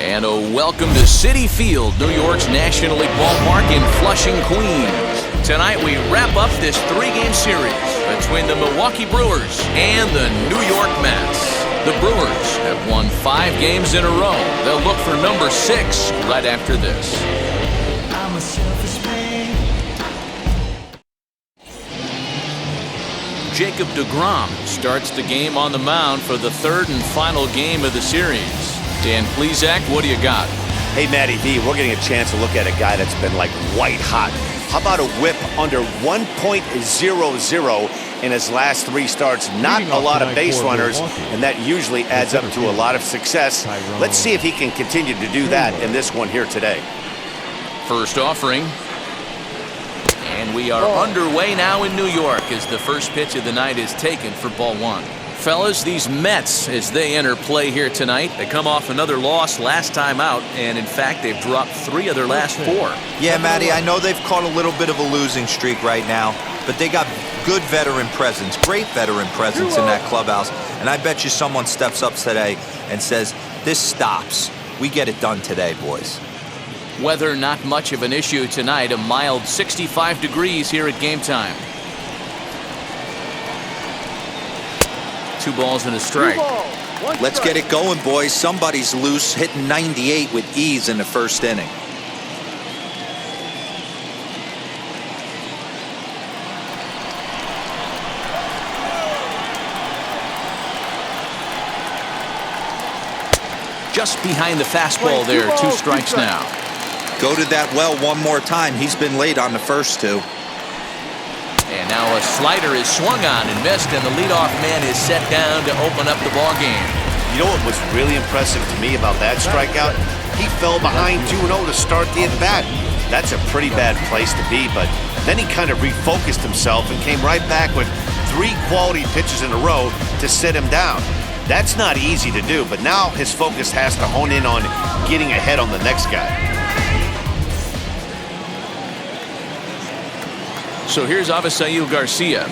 And a welcome to Citi Field, New York's National League ballpark in Flushing, Queens. Tonight we wrap up this three-game series between the Milwaukee Brewers and the New York Mets. The Brewers have won 5 games in a row. They'll look for number 6 right after this. I'm a selfish man. Jacob deGrom starts the game on the mound for the 3rd and final game of the series. Dan Plesac, what do you got? Hey, Matty V, we're getting a chance to look at a guy that's been like white hot. How about a whip under 1.00 in his last 3 starts? Not a lot of base runners, and that usually adds up to a lot of success. Let's see if he can continue to do that in this one here today. First offering. And we are underway now in New York as the first pitch of the night is taken for ball 1. Fellas, these Mets, as they enter play here tonight, they come off another loss last time out, and in fact, they've dropped 3 of their last 4. Yeah, Matty, I know they've caught a little bit of a losing streak right now, but they got good veteran presence, great veteran presence in that clubhouse, and I bet you someone steps up today and says, this stops. We get it done today, boys. Weather not much of an issue tonight, a mild 65 degrees here at game time. 2 balls and a strike. Let's get it going, boys. Somebody's loose, hitting 98 with ease in the first inning. Just behind the fastball there, 2 strikes now. Go to that well one more time. He's been late on the first 2. And now a slider is swung on and missed, and the leadoff man is set down to open up the ball game. You know what was really impressive to me about that strikeout? He fell behind 2-0 to start the at-bat. That's a pretty bad place to be, but then he kind of refocused himself and came right back with 3 quality pitches in a row to sit him down. That's not easy to do, but now his focus has to hone in on getting ahead on the next guy. So here's Avisayo Garcia.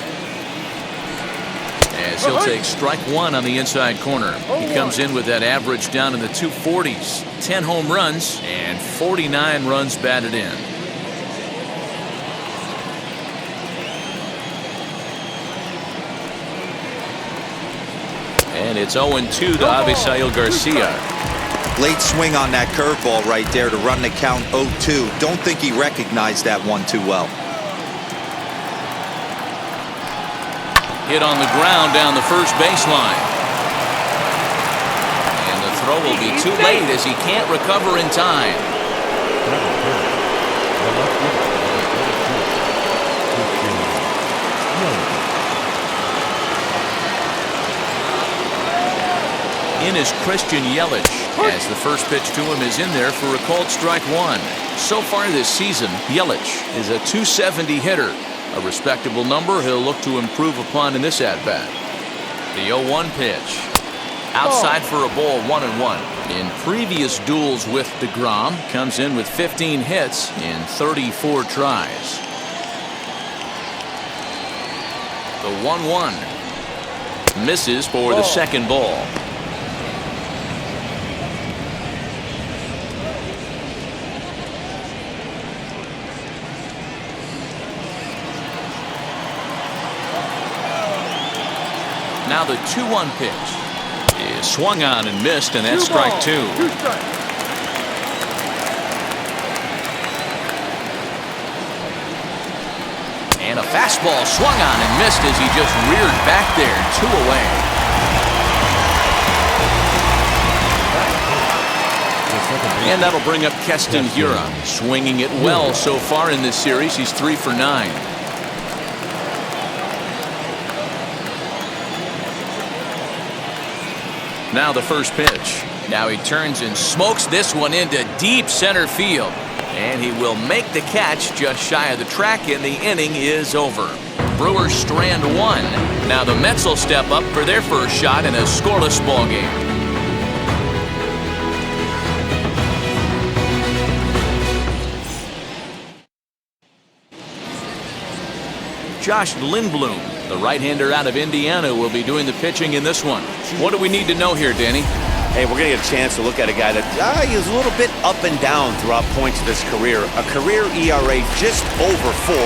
As he'll take strike 1 on the inside corner. He comes in with that average down in the 240s. 10 home runs and 49 runs batted in. And it's 0-2 to Avisail Garcia. Late swing on that curveball right there to run the count 0-2. Don't think he recognized that one too well. Hit on the ground down the first baseline. And the throw will be too late as he can't recover in time. In is Christian Yelich, as the first pitch to him is in there for a called strike 1. So far this season, Yelich is a .270 hitter. A respectable number he'll look to improve upon in this at-bat. The 0-1 pitch. Outside for a ball, 1-1. In previous duels with deGrom, comes in with 15 hits in 34 tries. The 1-1. Misses for the second ball. Now the 2-1 pitch is swung on and missed, and that's strike 2. And a fastball swung on and missed as he just reared back there. 2 away. And that'll bring up Keston Hiura, swinging it well so far in this series. He's 3 for 9. Now the first pitch. Now he turns and smokes this one into deep center field. And he will make the catch just shy of the track, and the inning is over. Brewers strand 1. Now the Mets will step up for their first shot in a scoreless ball game. Josh Lindblom, the right-hander out of Indiana, will be doing the pitching in this one. What do we need to know here, Danny? Hey, we're going to get a chance to look at a guy that he was a little bit up and down throughout points of his career. A career ERA just over 4.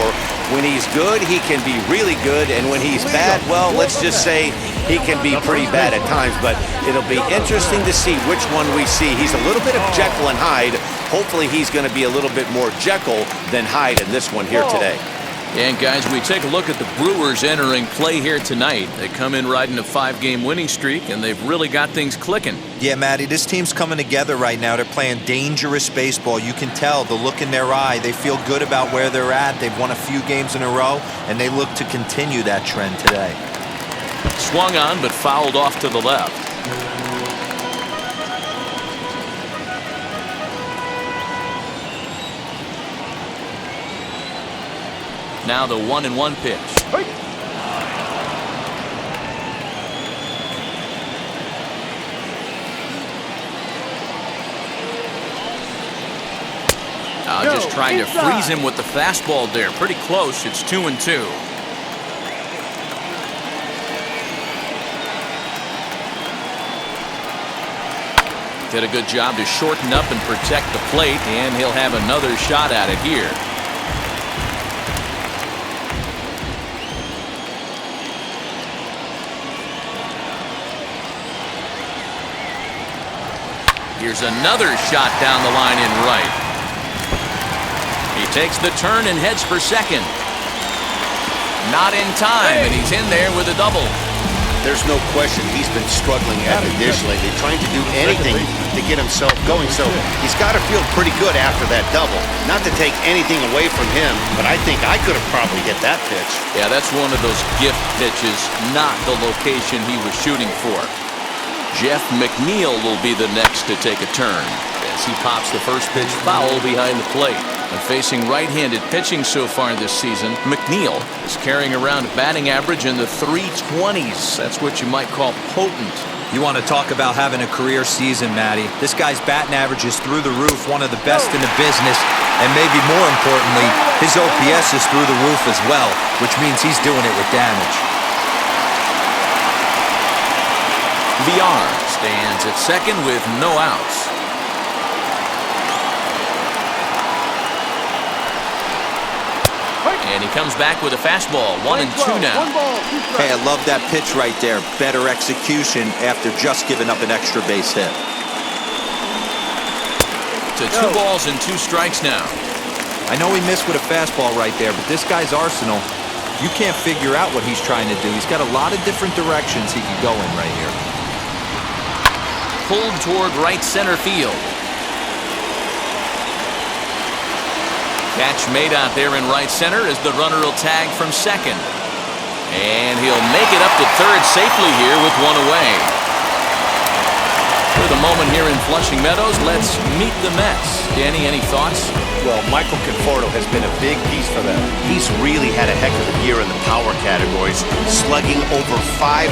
When he's good, he can be really good, and when he's bad, well, let's just say he can be pretty bad at times, but it'll be interesting to see which one we see. He's a little bit of Jekyll and Hyde. Hopefully he's going to be a little bit more Jekyll than Hyde in this one here today. And guys, we take a look at the Brewers entering play here tonight. They come in riding a 5-game winning streak, and they've really got things clicking. Yeah, Matty, this team's coming together right now. They're playing dangerous baseball. You can tell the look in their eye. They feel good about where they're at. They've won a few games in a row, and they look to continue that trend today. Swung on, but fouled off to the left. Now the 1-1 pitch. Just trying to freeze him with the fastball there. Pretty close. It's 2-2. Did a good job to shorten up and protect the plate, and he'll have another shot at it here. Here's another shot down the line in right. He takes the turn and heads for second. Not in time, and he's in there with a double. There's no question he's been struggling at the dish lately, trying to do anything to get himself going. So he's got to feel pretty good after that double. Not to take anything away from him, but I think I could have probably hit that pitch. Yeah, that's one of those gift pitches, not the location he was shooting for. Jeff McNeil will be the next to take a turn as he pops the first pitch foul behind the plate. And facing right-handed pitching so far this season, McNeil is carrying around a batting average in the 320s. That's what you might call potent. You want to talk about having a career season, Matty. This guy's batting average is through the roof, one of the best in the business, and maybe more importantly, his OPS is through the roof as well, which means he's doing it with damage. Villar stands at second with no outs. And he comes back with a fastball, 1-2 now. Hey, I love that pitch right there. Better execution after just giving up an extra base hit. To 2 balls and 2 strikes now. I know he missed with a fastball right there, but this guy's arsenal, you can't figure out what he's trying to do. He's got a lot of different directions he could go in right here. Pulled toward right center field. Catch made out there in right center as the runner will tag from second. And he'll make it up to third safely here with 1 away. For the moment here in Flushing Meadows, let's meet the Mets. Danny, any thoughts? Well, Michael Conforto has been a big piece for them. He's really had a heck of a year in the power categories, slugging over 500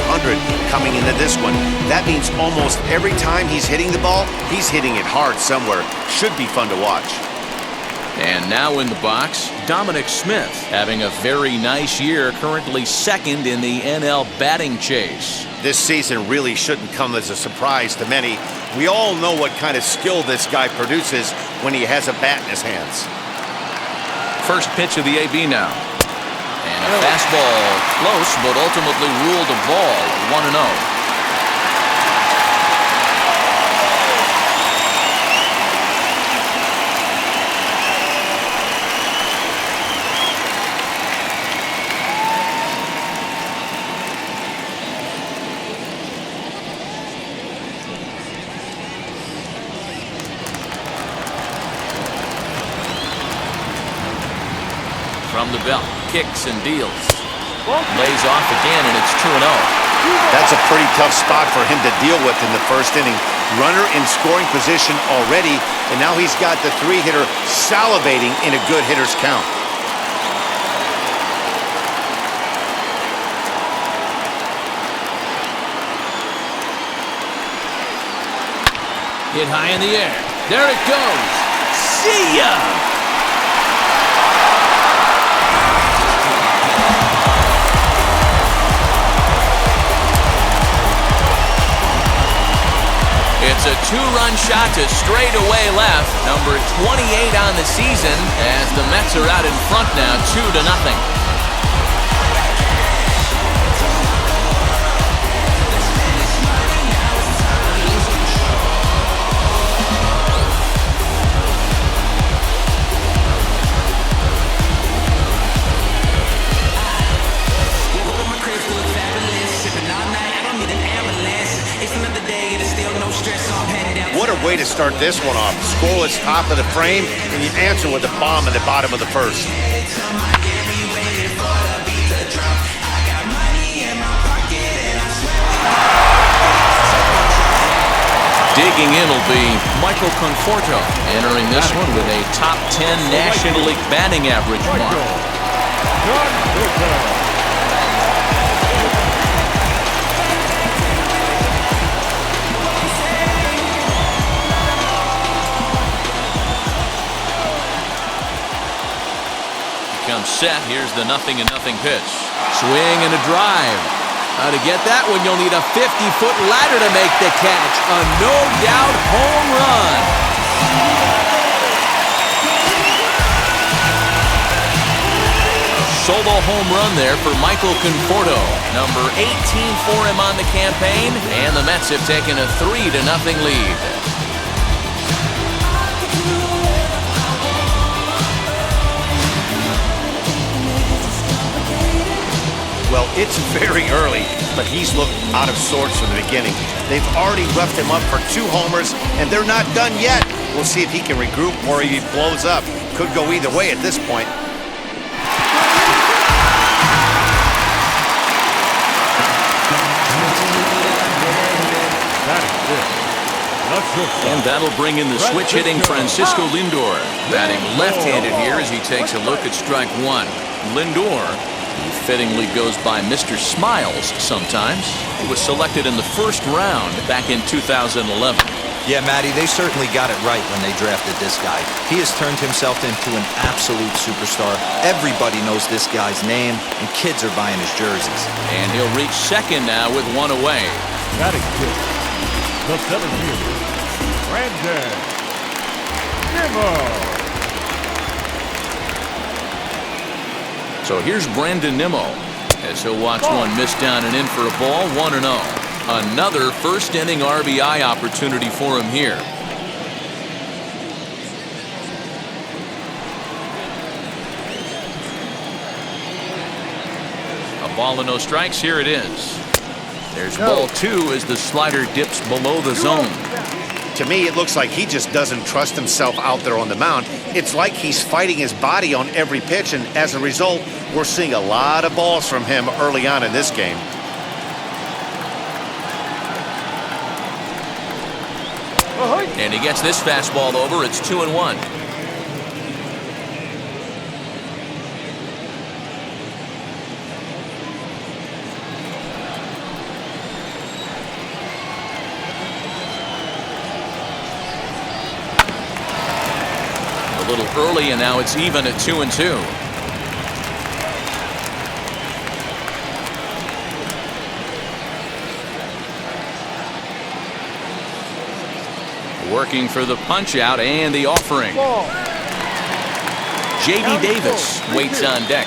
coming into this one. That means almost every time he's hitting the ball, he's hitting it hard somewhere. Should be fun to watch. And now in the box, Dominic Smith having a very nice year, currently second in the NL batting chase. This season really shouldn't come as a surprise to many. We all know what kind of skill this guy produces when he has a bat in his hands. First pitch of the AB now. And a fastball close, but ultimately ruled a ball, 1-0. From the belt, kicks and deals. Lays off again, and it's 2-0. That's a pretty tough spot for him to deal with in the first inning. Runner in scoring position already, and now he's got the 3-hitter salivating in a good hitter's count. Hit high in the air. There it goes. See ya! It hits a two-run shot to straightaway left. Number 28 on the season as the Mets are out in front now, 2-0. What a way to start this one off. Scoreless top of the frame, and you answer with a bomb in the bottom of the first. Digging in will be Michael Conforto, entering this one with a top 10 National League batting average mark. Comes set. Here's the 0-0 pitch. Swing and a drive. How to get that one? You'll need a 50-foot ladder to make the catch. A no-doubt home run. Solo home run there for Michael Conforto. Number 18 for him on the campaign. And the Mets have taken a 3-0 lead. Well, it's very early, but he's looked out of sorts from the beginning. They've already roughed him up for 2 homers, and they're not done yet. We'll see if he can regroup or he blows up. Could go either way at this point. And that'll bring in the switch-hitting Francisco Lindor. Batting left-handed here as he takes a look at strike one. Lindor, who fittingly goes by Mr. Smiles sometimes, he was selected in the first round back in 2011. Yeah, Matty, they certainly got it right when they drafted this guy. He has turned himself into an absolute superstar. Everybody knows this guy's name, and kids are buying his jerseys. And he'll reach second now with one away. Batting fifth, the center fielder, Brandon Nimmo. So here's Brandon Nimmo as he'll watch one miss down and in for a ball, 1-0. Another first-inning RBI opportunity for him here. A ball and no strikes. Here it is. There's ball 2 as the slider dips below the zone. To me, it looks like he just doesn't trust himself out there on the mound. It's like he's fighting his body on every pitch, and as a result, we're seeing a lot of balls from him early on in this game. And he gets this fastball over. It's 2-1. A little early, and now it's even at 2-2. Working for the punch out and the offering. J.D. Davis waits on deck.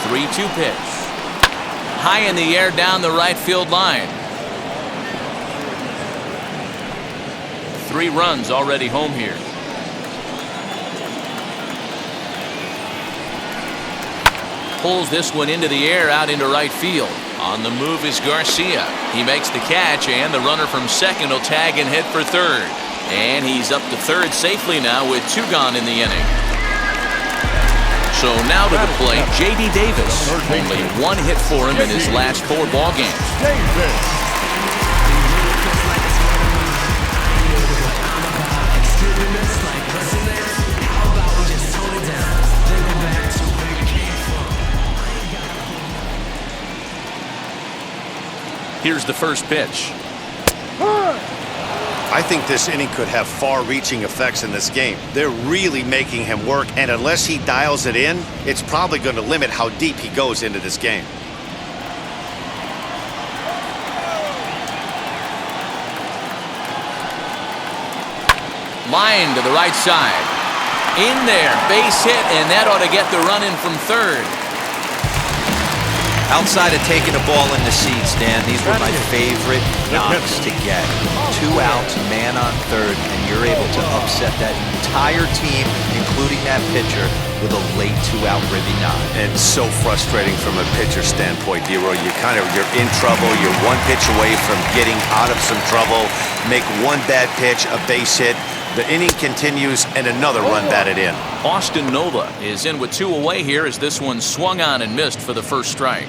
Three-two pitch. High in the air down the right field line. 3 runs already home here. Pulls this one into the air out into right field. On the move is Garcia. He makes the catch, and the runner from second will tag and head for third. And he's up to third safely now with 2 gone in the inning. So now to the plate, J.D. Davis. Only 1 hit for him in his last 4 ball games. Here's the first pitch. I think this inning could have far-reaching effects in this game. They're really making him work, and unless he dials it in, it's probably going to limit how deep he goes into this game. Line to the right side. In there, base hit, and that ought to get the run in from third. Outside of taking the ball in the seats, Dan, these were my favorite knocks to get. 2 outs, man on third, and you're able to upset that entire team, including that pitcher, with a late 2-out ribby knock. And so frustrating from a pitcher standpoint, DeRosa. You're in trouble. You're one pitch away from getting out of some trouble. Make one bad pitch, a base hit. The inning continues, and another run batted in. Austin Nola is in with 2 away here as this one swung on and missed for the first strike.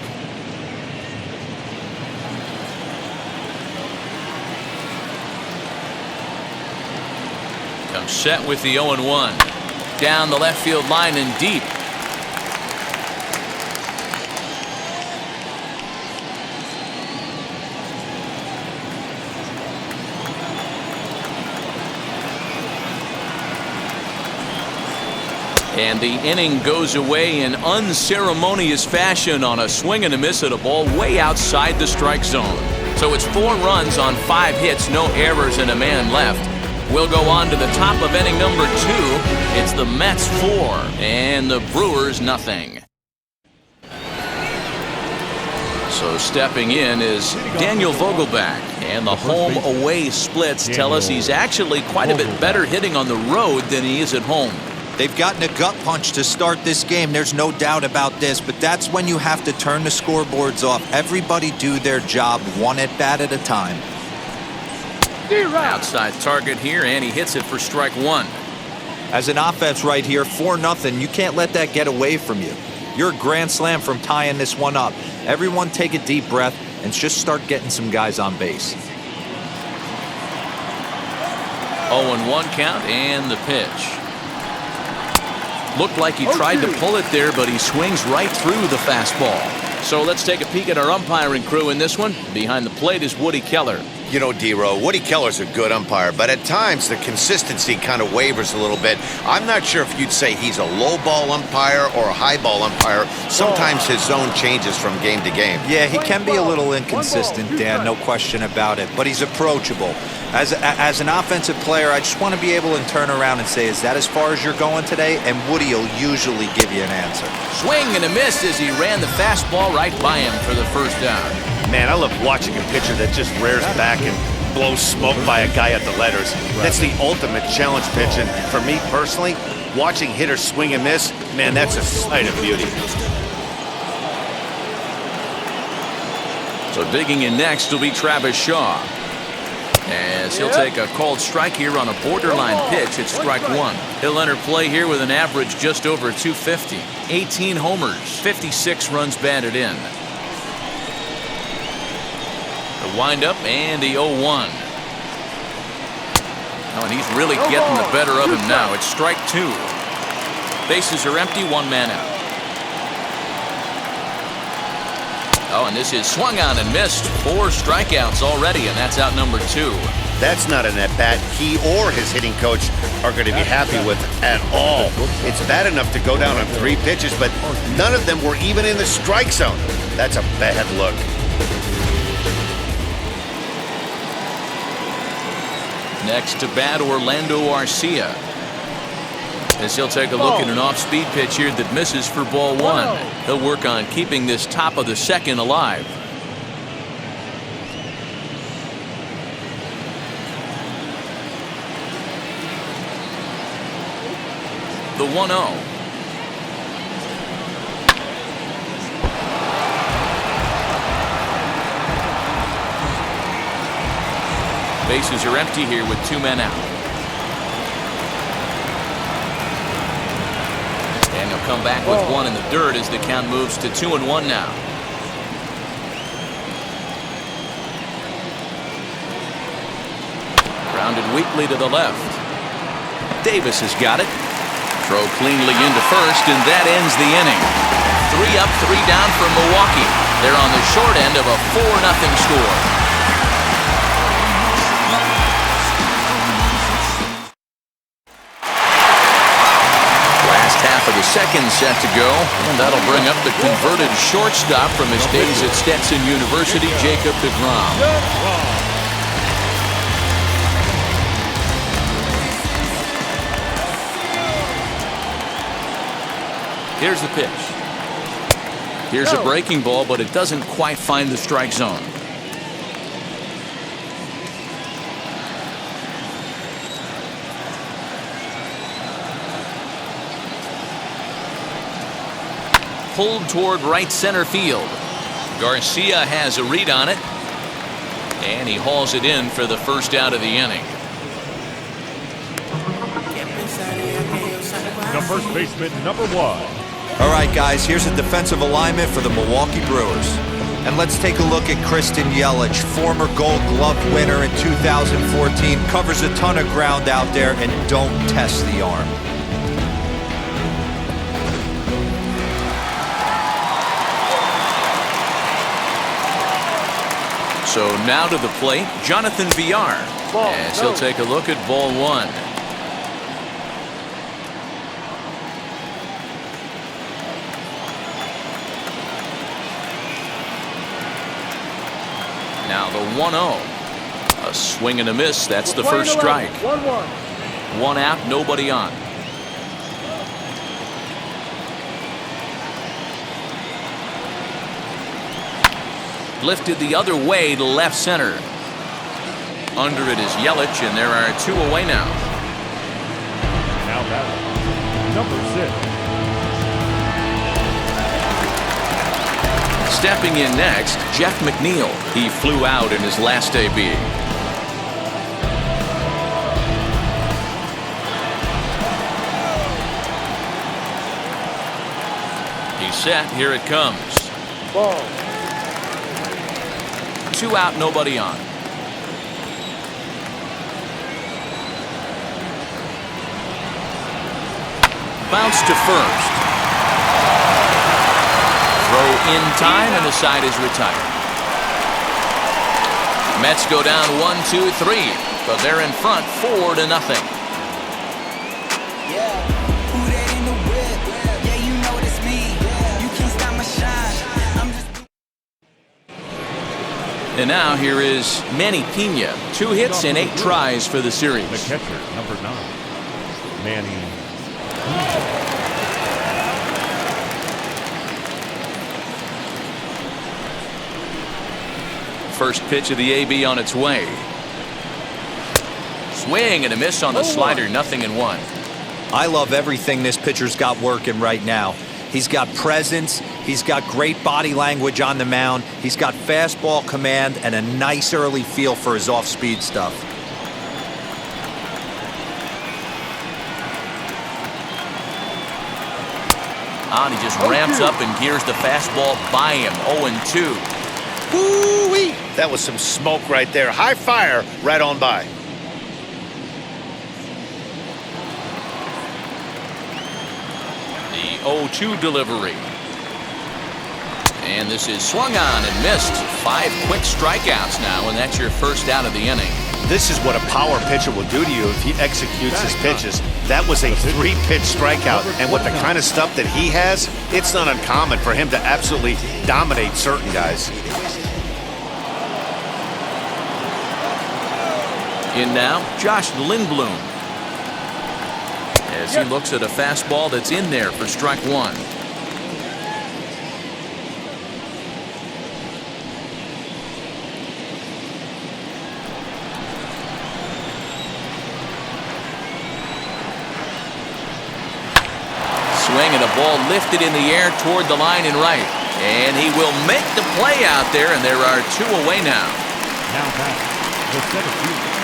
Comes set with the 0-1. Down the left field line and deep. And the inning goes away in unceremonious fashion on a swing and a miss at a ball way outside the strike zone. So it's 4 runs on 5 hits, no errors, and a man left. We'll go on to the top of inning number 2. It's the Mets 4 and the Brewers nothing. So stepping in is Daniel Vogelbach, and the home-away splits tell us he's actually quite a bit better hitting on the road than he is at home. They've gotten a gut punch to start this game. There's no doubt about this, but that's when you have to turn the scoreboards off. Everybody do their job 1 at bat at a time. Outside target here, and he hits it for strike 1. As an offense right here, 4-0, you can't let that get away from you. You're a grand slam from tying this one up. Everyone take a deep breath and just start getting some guys on base. 0-1 count and the pitch. Looked like he tried to pull it there, but he swings right through the fastball. So let's take a peek at our umpiring crew in this one. Behind the plate is Woody Keller. You know, DeRosa, Woody Keller's a good umpire, but at times the consistency kind of wavers a little bit. I'm not sure if you'd say he's a low ball umpire or a high ball umpire. Sometimes his zone changes from game to game. Yeah, he can be a little inconsistent, Dan, no question about it, but he's approachable. As an offensive player, I just want to be able to turn around and say, is that as far as you're going today? And Woody will usually give you an answer. Swing and a miss as he ran the fastball right by him for the first down. Man, I love watching a pitcher that just rears back and blows smoke by a guy at the letters. That's the ultimate challenge pitch, and for me personally, watching hitters swing and miss, man, that's a sight of beauty. So digging in next will be Travis Shaw, as he'll take a called strike here on a borderline pitch at strike 1. He'll enter play here with an average just over 250. 18 homers, 56 runs batted in. The windup and the 0-1. Oh, and he's really getting the better of him now. It's strike 2. Bases are empty, 1 man out. Oh, and this is swung on and missed. 4 strikeouts already, and that's out number 2. That's not an at-bat he or his hitting coach are going to be happy with at all. It's bad enough to go down on 3 pitches, but none of them were even in the strike zone. That's a bad look. Next to bat, Orlando Garcia, as he'll take a look at an off-speed pitch here that misses for ball 1. He'll work on keeping this top of the second alive. The 1-0. Bases are empty here with 2 men out. And he'll come back with 1 in the dirt as the count moves to 2-1 now. Grounded weakly to the left. Davis has got it. Throw cleanly into first, and that ends the inning. 3 up, 3 down for Milwaukee. They're on the short end of a 4-0 score. seconds set to go, and that'll bring up the converted shortstop from his days at Stetson University, Jacob deGrom. Here's the pitch. Here's a breaking ball, but it doesn't quite find the strike zone. Pulled toward right center field. Garcia has a read on it, and he hauls it in for the first out of the inning. The first baseman, number 1. All right, guys, here's a defensive alignment for the Milwaukee Brewers. And let's take a look at Christian Yelich, former Gold Glove winner in 2014, covers a ton of ground out there, and don't test the arm. So now to the plate, Jonathan Villar, as he'll take a look at ball 1. Now the 1-0. A swing and a miss. That's the first strike. 1 out, nobody on. Lifted the other way to left center. Under it is Yelich, and there are 2 away now. Now batting, number 6. Stepping in next, Jeff McNeil. He flew out in his last AB. He's set. Here it comes. Ball. 2 out, nobody on. Bounce to first. Throw in time, and the side is retired. Mets go down 1-2-3, but they're in front 4-0. And now here is Manny Pena. 2 hits and 8 tries for the series. The catcher, number 9, Manny. First pitch of the AB on its way. Swing and a miss on the slider, 0-1. I love everything this pitcher's got working right now. He's got presence, he's got great body language on the mound, he's got fastball command and a nice early feel for his off-speed stuff. And he just ramps up and gears the fastball by him. 0-2. Woo-wee! That was some smoke right there. High fire right on by. The 0-2 delivery. And this is swung on and missed. 5 quick strikeouts now, and that's your first out of the inning. This is what a power pitcher will do to you if he executes his pitches. That was a 3-pitch strikeout, and with the kind of stuff that he has, it's not uncommon for him to absolutely dominate certain guys. In now, Josh Lindblom, as he looks at a fastball that's in there for strike 1. Swing and a ball lifted in the air toward the line and right. And he will make the play out there, and there are 2 away now. Now back, the center fielder,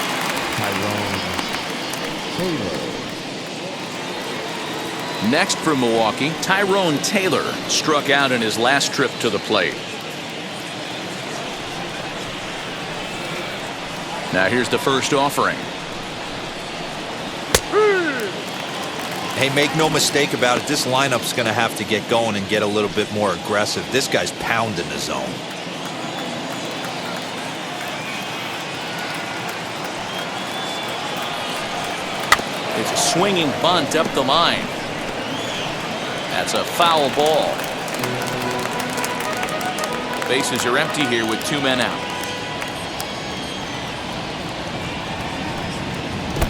Tyrone Taylor. Next for Milwaukee, Tyrone Taylor struck out in his last trip to the plate. Now here's the first offering. Hey, make no mistake about it, this lineup's going to have to get going and get a little bit more aggressive. This guy's pounding the zone. It's a swinging bunt up the line. That's a foul ball. Bases are empty here with 2 men out.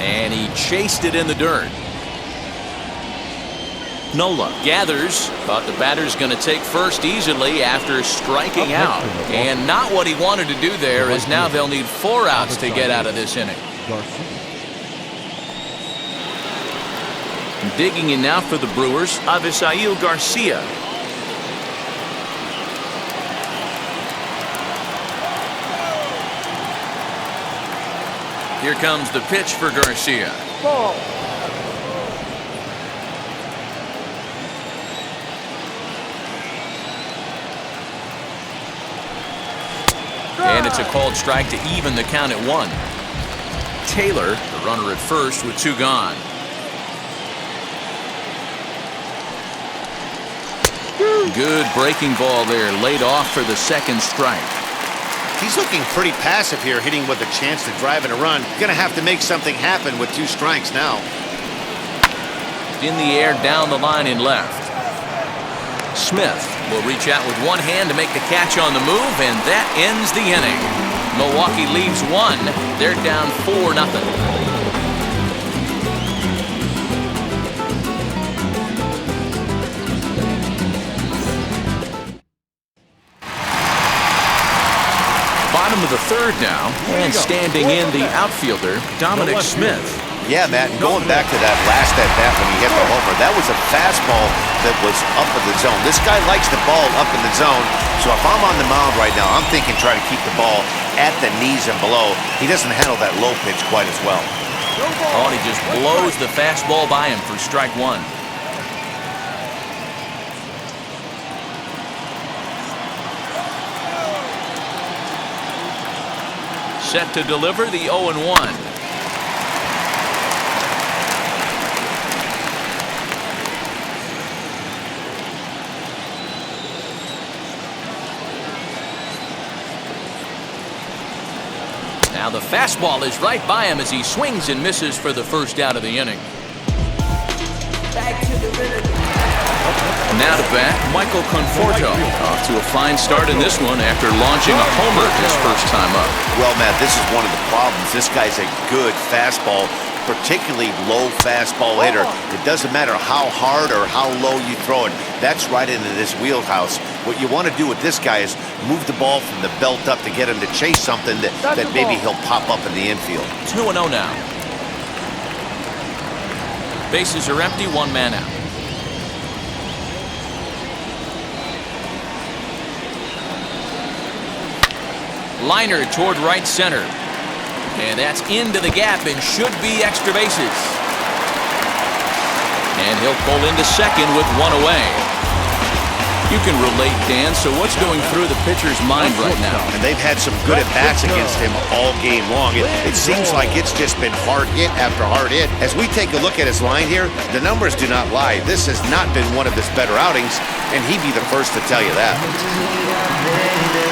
And he chased it in the dirt. Nola gathers. Thought the batter's going to take first easily after striking out. And not what he wanted to do there, as now they'll need 4 outs to get out of this inning. Digging in now for the Brewers, Avisayo Garcia. Here comes the pitch for Garcia. Ball. And it's a called strike to even the count at 1. Taylor, the runner at first with 2 gone. Good breaking ball there, laid off for the 2nd strike. He's looking pretty passive here, hitting with a chance to drive in a run. Gonna have to make something happen with 2 strikes now. In the air down the line in left. Smith will reach out with 1 hand to make the catch on the move, and that ends the inning. Milwaukee leaves 1. They're down 4-0. Bottom of the 3rd now, and standing in the outfielder, Dominic Smith. Yeah, Matt, and going back to that last at-bat when he hit the homer, that was a fastball that was up in the zone. This guy likes the ball up in the zone, so if I'm on the mound right now, I'm thinking try to keep the ball at the knees and below. He doesn't handle that low pitch quite as well. Oh, and he just blows the fastball by him for strike 1. Set to deliver the 0-1. Now the fastball is right by him as he swings and misses for the 1st out of the inning. Now to bat, Michael Conforto. Off to a fine start in this one after launching a homer his first time up. Well, Matt, this is one of the problems. This guy's a good fastball, particularly low fastball hitter. It doesn't matter how hard or how low you throw it. That's right into this wheelhouse. What you want to do with this guy is move the ball from the belt up to get him to chase something that maybe he'll pop up in the infield. 2-0 now. Bases are empty, 1 man out. Liner toward right center. And that's into the gap and should be extra bases. And he'll pull into 2nd with 1 away. You can relate, Dan, so what's going through the pitcher's mind right now? And they've had some good at-bats against him all game long. It seems like it's just been hard hit after hard hit. As we take a look at his line here, the numbers do not lie. This has not been one of his better outings, and he'd be the first to tell you that.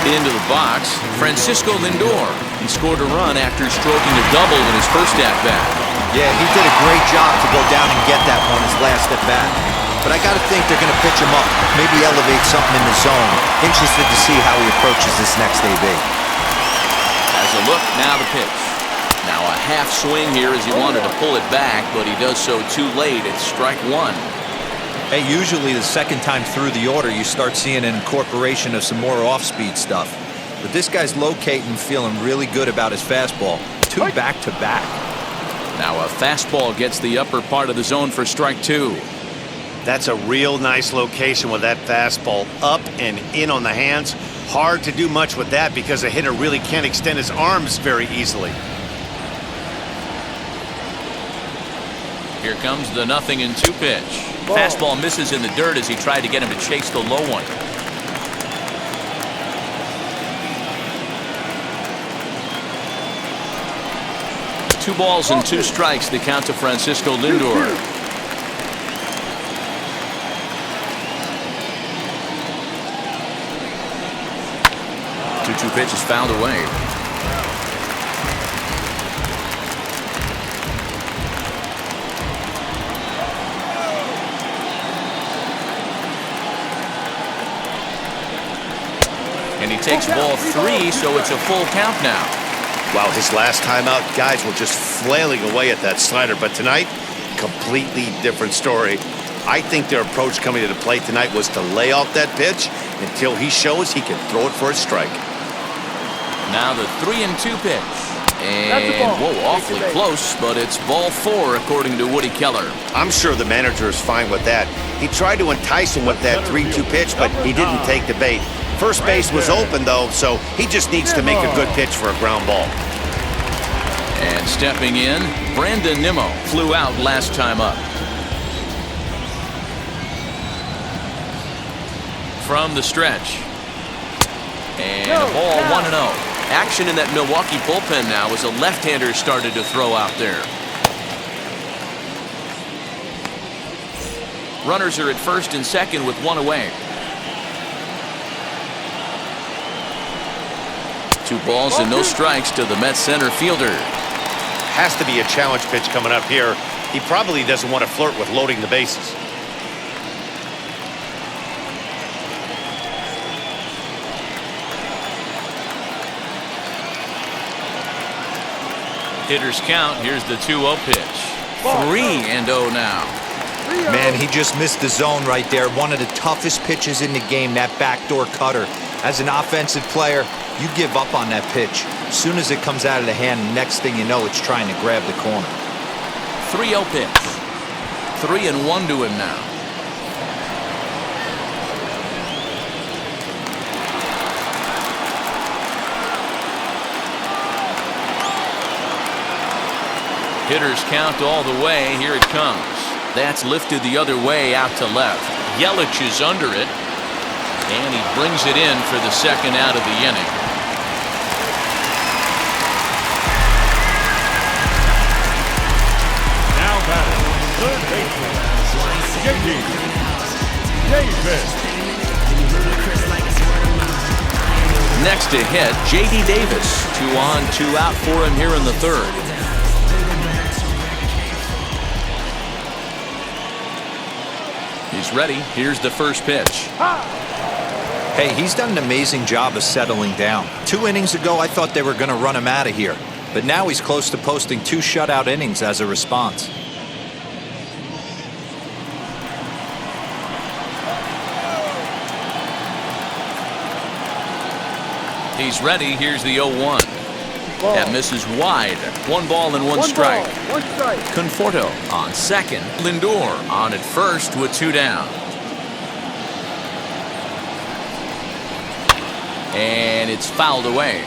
Into the box, Francisco Lindor. He scored a run after stroking a double in his first at-bat. Yeah, he did a great job to go down and get that one his last at-bat. But I got to think they're going to pitch him up, maybe elevate something in the zone. Interested to see how he approaches this next AB. As a look, now the pitch. Now a half swing here as he wanted to pull it back, but he does so too late. It's strike 1. Hey, usually the 2nd time through the order, you start seeing an incorporation of some more off-speed stuff. But this guy's locating, feeling really good about his fastball. 2 back-to-back. Now a fastball gets the upper part of the zone for strike 2. That's a real nice location with that fastball up and in on the hands. Hard to do much with that because a hitter really can't extend his arms very easily. Here comes the 0-2 pitch. Fastball misses in the dirt as he tried to get him to chase the low one. Two balls and 2 strikes, the count to Francisco Lindor. 2-2 pitch is fouled away. And he takes ball 3, so it's a full count now. Wow, his last time out, guys were just flailing away at that slider. But tonight, completely different story. I think their approach coming to the plate tonight was to lay off that pitch until he shows he can throw it for a strike. Now the 3-2 pitch. And, whoa, awfully close, but it's ball 4, according to Woody Keller. I'm sure the manager is fine with that. He tried to entice him with that 3-2 pitch, but he didn't take the bait. First base was open, though, so he just needs to make a good pitch for a ground ball. And stepping in, Brandon Nimmo flew out last time up. From the stretch. And a ball 1-0. Action in that Milwaukee bullpen now as a left-hander started to throw out there. Runners are at first and second with 1 away. 2 balls and no strikes to the Mets center fielder. Has to be a challenge pitch coming up here. He probably doesn't want to flirt with loading the bases. Hitters count. Here's the 2-0 pitch. 3-0 now. Man, he just missed the zone right there. One of the toughest pitches in the game, that backdoor cutter. As an offensive player, you give up on that pitch. As soon as it comes out of the hand, next thing you know, it's trying to grab the corner. 3-0 pitch. 3-1 to him now. Hitters count all the way. Here it comes. That's lifted the other way out to left. Yelich is under it. And he brings it in for the second out of the inning. Now batting, third baseman, Davis. Next to hit, J.D. Davis. 2 on, 2 out for him here in the third. He's ready. Here's the first pitch. Hey, he's done an amazing job of settling down. 2 innings ago, I thought they were going to run him out of here. But now he's close to posting 2 shutout innings as a response. He's ready. Here's the 0-1. That misses wide. 1 ball and 1 strike. Conforto on second. Lindor on at first with 2 down. And it's fouled away.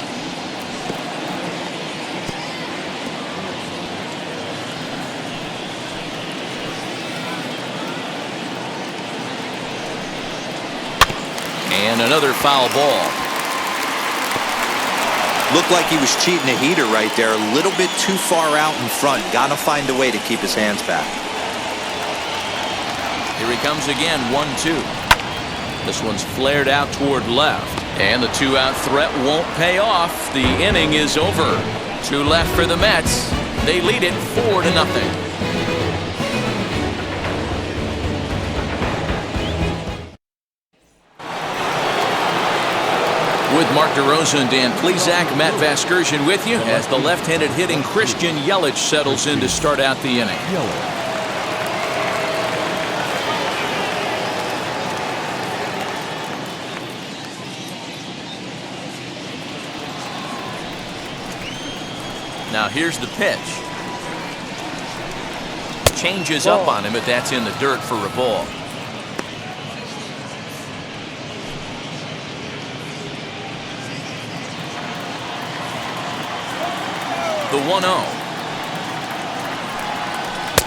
And another foul ball. Looked like he was cheating a heater right there. A little bit too far out in front. Got to find a way to keep his hands back. Here he comes again, 1-2. This one's flared out toward left. And the 2-out threat won't pay off. The inning is over. 2 left for the Mets. They lead it 4-0. With Mark DeRosa and Dan Plesac, Matt Vasgersian with you as the left-handed hitting Christian Yelich settles in to start out the inning. Now here's the pitch. Changes up on him, but that's in the dirt for a ball. The 1-0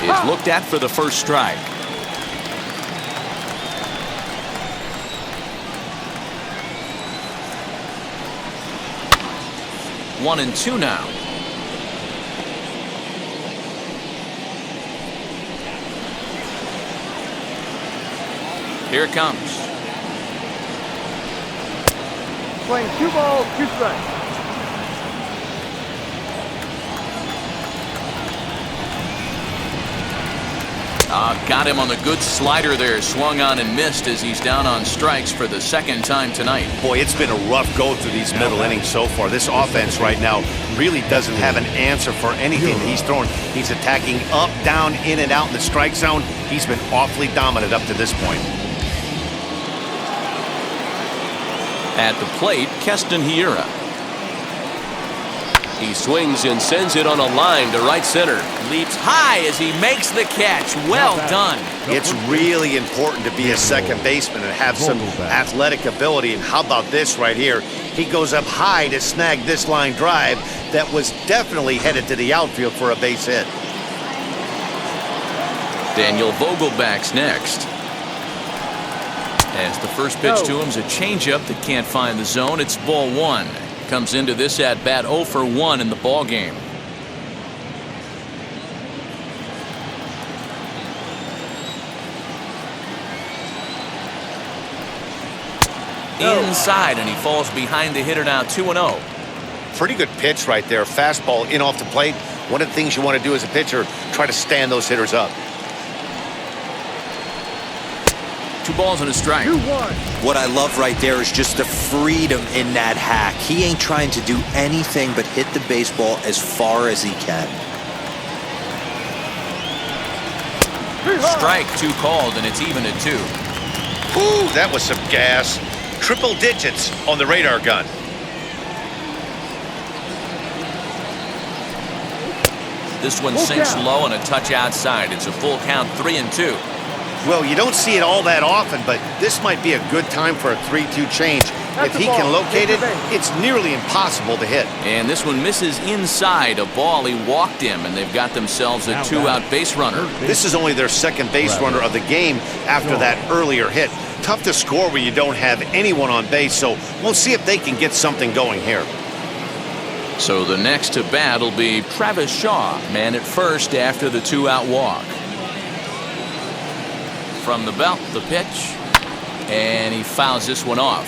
is looked at for the first strike. One and 2 now. Here it comes. Playing 2 balls, 2 strikes. Got him on the good slider there. Swung on and missed as he's down on strikes for the second time tonight. Boy, it's been a rough go through these middle innings so far. This offense right now really doesn't have an answer for anything that he's throwing. He's attacking up, down, in, and out in the strike zone. He's been awfully dominant up to this point. At the plate, Keston Hiura. He swings and sends it on a line to right center. Leaps high as he makes the catch. Well done. It's really important to be a second baseman and have some athletic ability. And how about this right here? He goes up high to snag this line drive that was definitely headed to the outfield for a base hit. Daniel Vogelback's next. As the first pitch to him's a changeup that can't find the zone. It's ball one. Comes into this at bat 0 for 1 in the ball game. Inside, and he falls behind the hitter now 2-0. Pretty good pitch right there. Fastball in off the plate. One of the things you want to do as a pitcher, try to stand those hitters up. 2 balls and a strike. 2-1. What I love right there is just the freedom in that hack. He ain't trying to do anything but hit the baseball as far as he can. Strike 2 called, and it's even at 2. Ooh, that was some gas. Triple digits on the radar gun. This one sinks low and a touch outside. It's a full count, 3-2. Well, you don't see it all that often, but this might be a good time for a 3-2 change. If he can locate it, it's nearly impossible to hit. And this one misses inside a ball. He walked him, and they've got themselves a 2-out base runner. This is only their second base runner of the game after that earlier hit. Tough to score when you don't have anyone on base, so we'll see if they can get something going here. So the next to bat will be Travis Shaw, man at first after the 2-out walk. From the belt, the pitch, and he fouls this one off.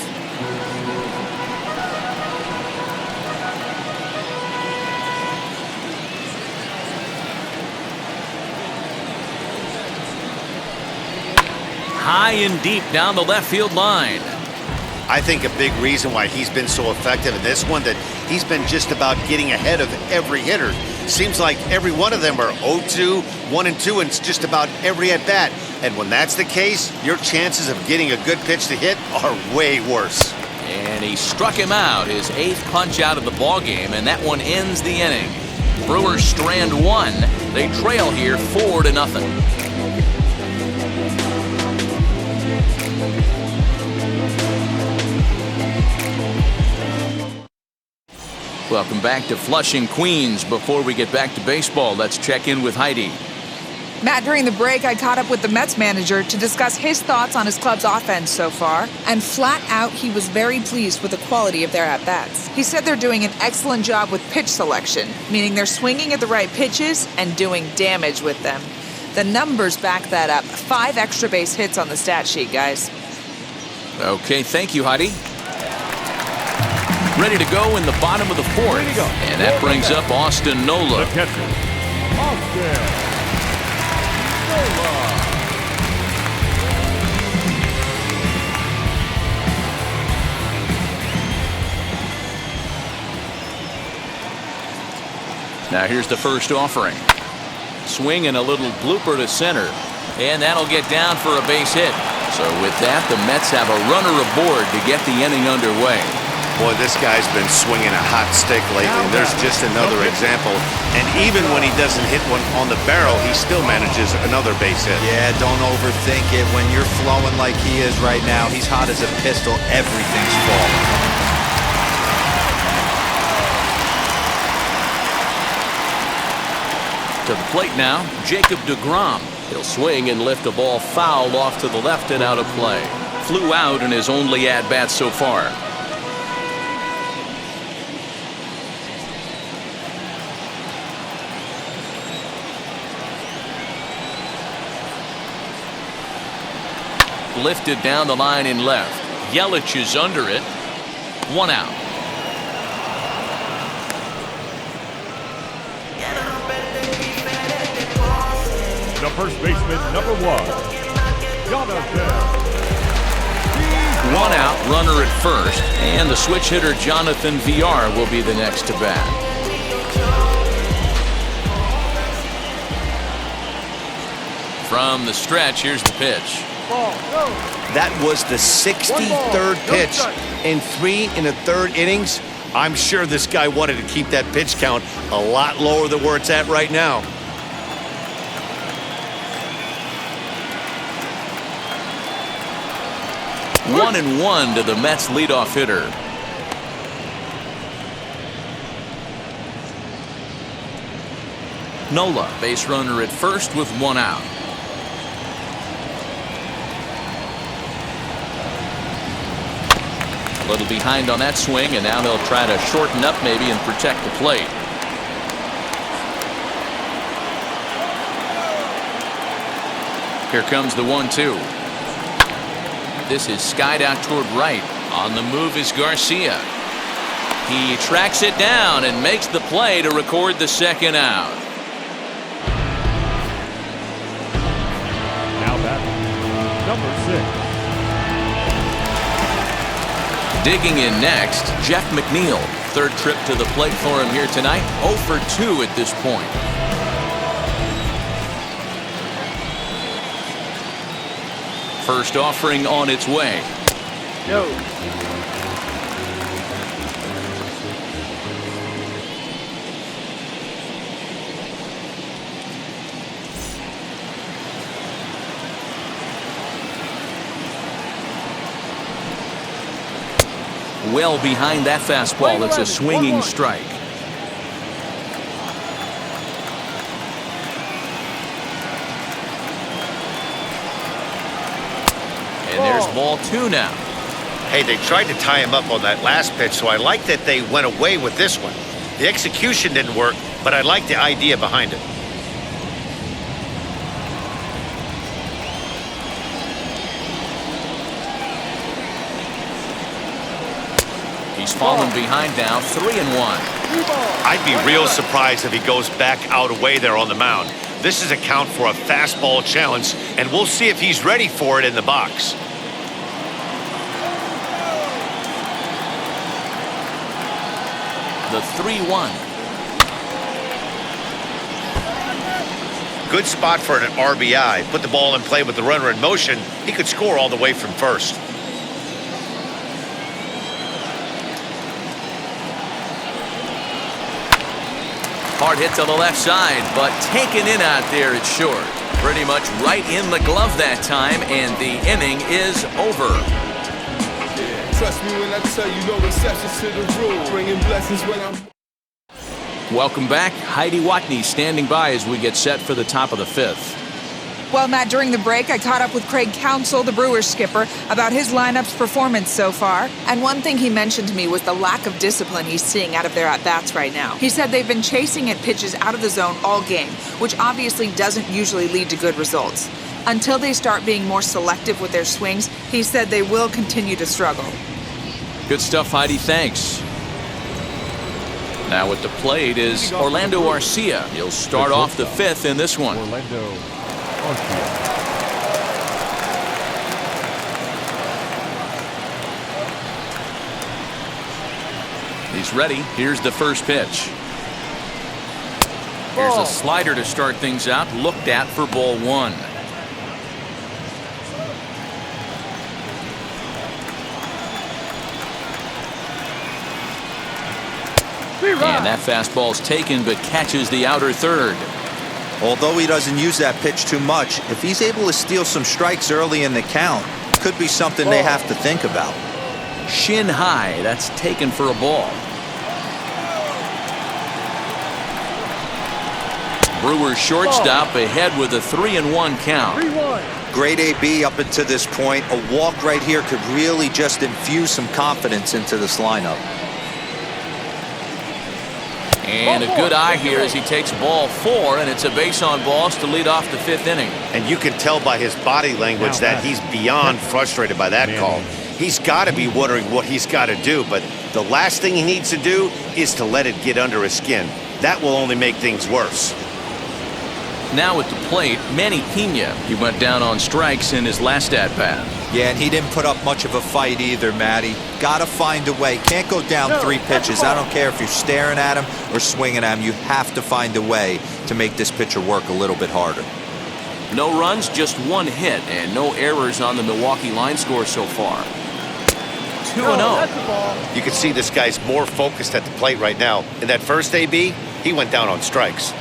High and deep down the left field line. I think a big reason why he's been so effective in this one that he's been just about getting ahead of every hitter. Seems like every one of them are 0-2, 1-2, and it's just about every at-bat. And when that's the case, your chances of getting a good pitch to hit are way worse. And he struck him out, his 8th punch out of the ball game, and that one ends the inning. Brewers strand 1. They trail here 4-0. Welcome back to Flushing, Queens. Before we get back to baseball, let's check in with Heidi. Matt, during the break, I caught up with the Mets manager to discuss his thoughts on his club's offense so far, and flat out, he was very pleased with the quality of their at-bats. He said they're doing an excellent job with pitch selection, meaning they're swinging at the right pitches and doing damage with them. The numbers back that up. 5 extra base hits on the stat sheet, guys. Okay, thank you, Heidi. Ready to go in the bottom of the 4th. And that brings up Austin Nola. The catcher, Austin Nola. Now here's the first offering. Swing and a little blooper to center. And that'll get down for a base hit. So with that, the Mets have a runner aboard to get the inning underway. Boy, this guy's been swinging a hot stick lately. There's just another example. And even when he doesn't hit one on the barrel, he still manages another base hit. Yeah, don't overthink it. When you're flowing like he is right now, he's hot as a pistol. Everything's falling. To the plate now, Jacob deGrom. He'll swing and lift a ball foul off to the left and out of play. Flew out in his only at-bat so far. Lifted down the line in left. Yelich is under it. 1 out. the first baseman, number 1, Jonathan. One out, runner at first, and the switch hitter Jonathan Villar will be the next to bat. From the stretch, here's the pitch. That was the 63rd pitch in 3 1/3 innings. I'm sure this guy wanted to keep that pitch count a lot lower than where it's at right now. One and one to the Mets leadoff hitter. Nola, base runner at first with one out. A little behind on that swing, and now they'll try to shorten up maybe and protect the plate. Here comes the 1-2. This is skied out toward right. On the move is Garcia. He tracks it down and makes the play to record the second out. Now batting, number 6. Digging in next, Jeff McNeil. Third trip to the plate for him here tonight. 0 for 2 at this point. First offering on its way. Yo. Well behind that fastball. It's a swinging strike. And there's ball 2 now. Hey, they tried to tie him up on that last pitch, so I like that they went away with this one. The execution didn't work, but I like the idea behind it. He's fallen behind now, 3-1. I'd be real surprised if he goes back out away there on the mound. This is a count for a fastball challenge, and we'll see if he's ready for it in the box. The 3-1. Good spot for an RBI. Put the ball in play with the runner in motion. He could score all the way from first. Hard hit to the left side, but taken in out there at short. Pretty much right in the glove that time, and the inning is over. Trust me when I tell you, no exceptions to the rule. Bringing blessings when I'm... Welcome back. Heidi Watney standing by as we get set for the top of the 5th. Well, Matt, during the break, I caught up with Craig Counsell, the Brewers skipper, about his lineup's performance so far. And one thing he mentioned to me was the lack of discipline he's seeing out of their at-bats right now. He said they've been chasing at pitches out of the zone all game, which obviously doesn't usually lead to good results. Until they start being more selective with their swings, he said they will continue to struggle. Good stuff, Heidi. Thanks. Now at the plate is Orlando Garcia. He'll start off the 5th in this one. Orlando Garcia. He's ready. Here's the first pitch. Here's a slider to start things out. Looked at for ball 1. And that fastball's taken, but catches the outer third. Although he doesn't use that pitch too much, if he's able to steal some strikes early in the count, it could be something they have to think about. Shin high. That's taken for a ball. Brewers shortstop ahead with a 3-1 count. 3-1. Great AB up until this point. A walk right here could really just infuse some confidence into this lineup. And a good eye here as he takes ball 4, and it's a base on balls to lead off the 5th inning. And you can tell by his body language that he's beyond frustrated by that call. He's got to be wondering what he's got to do, but the last thing he needs to do is to let it get under his skin. That will only make things worse. Now at the plate, Manny Pena. He went down on strikes in his last at-bat. Yeah, and he didn't put up much of a fight either, Matty. Gotta find a way. Can't go down 3 pitches. I don't care if you're staring at him or swinging at him. You have to find a way to make this pitcher work a little bit harder. No runs, just 1 hit, and no errors on the Milwaukee line score so far. 2-0. You can see this guy's more focused at the plate right now. In that first AB, he went down on strikes.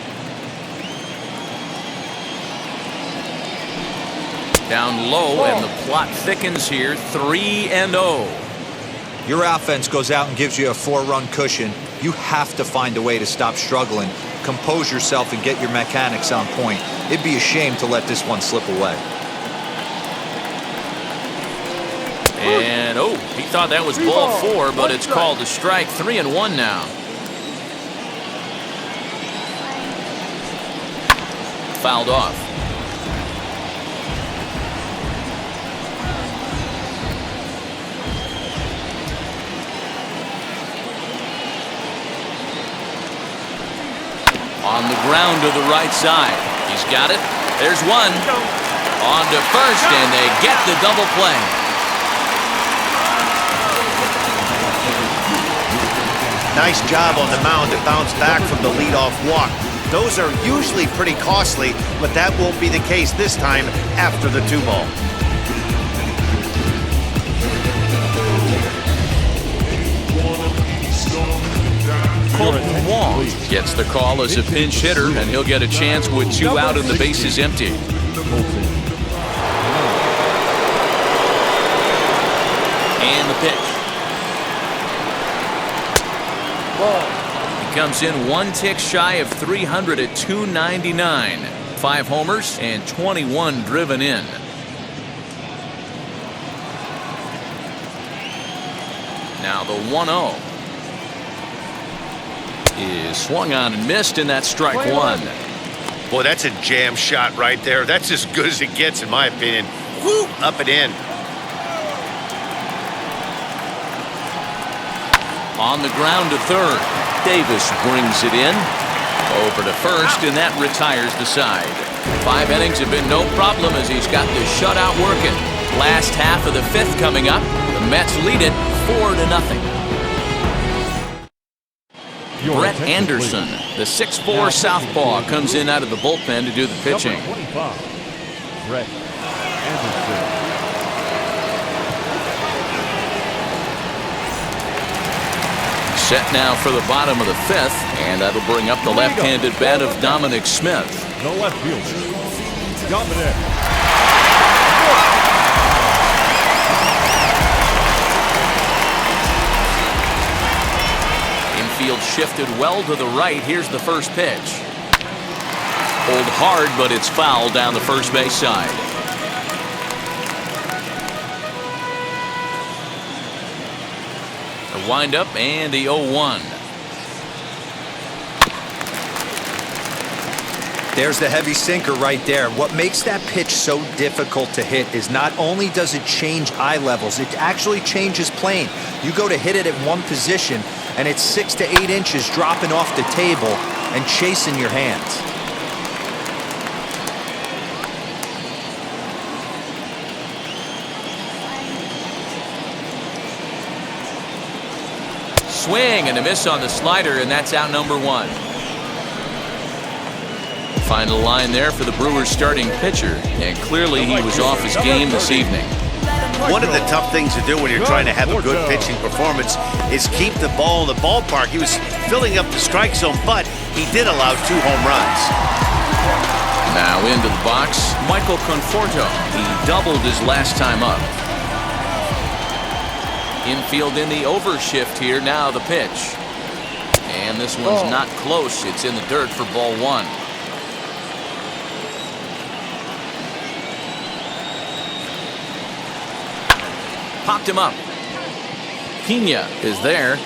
Down low, and the plot thickens here. 3-0. Your offense goes out and gives you a 4-run cushion. You have to find a way to stop struggling. Compose yourself and get your mechanics on point. It'd be a shame to let this one slip away. And, oh, he thought that was ball 4, but it's called a strike. 3-1 now. Fouled off. On the ground to the right side. He's got it. There's one. On to first, and they get the double play. Nice job on the mound to bounce back from the leadoff walk. Those are usually pretty costly, but that won't be the case this time after the 2-ball. Colton Wong gets the call as a pinch hitter, and he'll get a chance with 2 out and the bases empty. And the pitch. He comes in 1 tick shy of 300 at 299. 5 homers and 21 driven in. Now the 1-0 is swung on and missed, and that's strike 1. Boy, that's a jam shot right there. That's as good as it gets, in my opinion. Woo! Up and in. On the ground to third. Davis brings it in. Over to first, and that retires the side. 5 innings have been no problem as he's got the shutout working. Last half of the 5th coming up. The Mets lead it 4-0. Brett Anderson, the 6'4" southpaw, comes in out of the bullpen to do the pitching. Number 25, Brett Anderson. Set now for the bottom of the 5th, and that'll bring up the left-handed bat of Dominic Smith. The left fielder, Dominic. Infield shifted well to the right. Here's the first pitch. Pulled hard, but it's foul down the first base side. The windup and the 0-1. There's the heavy sinker right there. What makes that pitch so difficult to hit is not only does it change eye levels, it actually changes plane. You go to hit it at one position, and it's 6 to 8 inches dropping off the table and chasing your hands. Swing and a miss on the slider, and that's out number 1. Final line there for the Brewers starting pitcher, and clearly he was off his game this evening. One of the tough things to do when you're trying to have a good pitching performance is keep the ball in the ballpark. He was filling up the strike zone, but he did allow 2 home runs. Now into the box, Michael Conforto. He doubled his last time up. Infield in the overshift here. Now the pitch. And this one's not close. It's in the dirt for ball 1. Popped him up. Pena is there.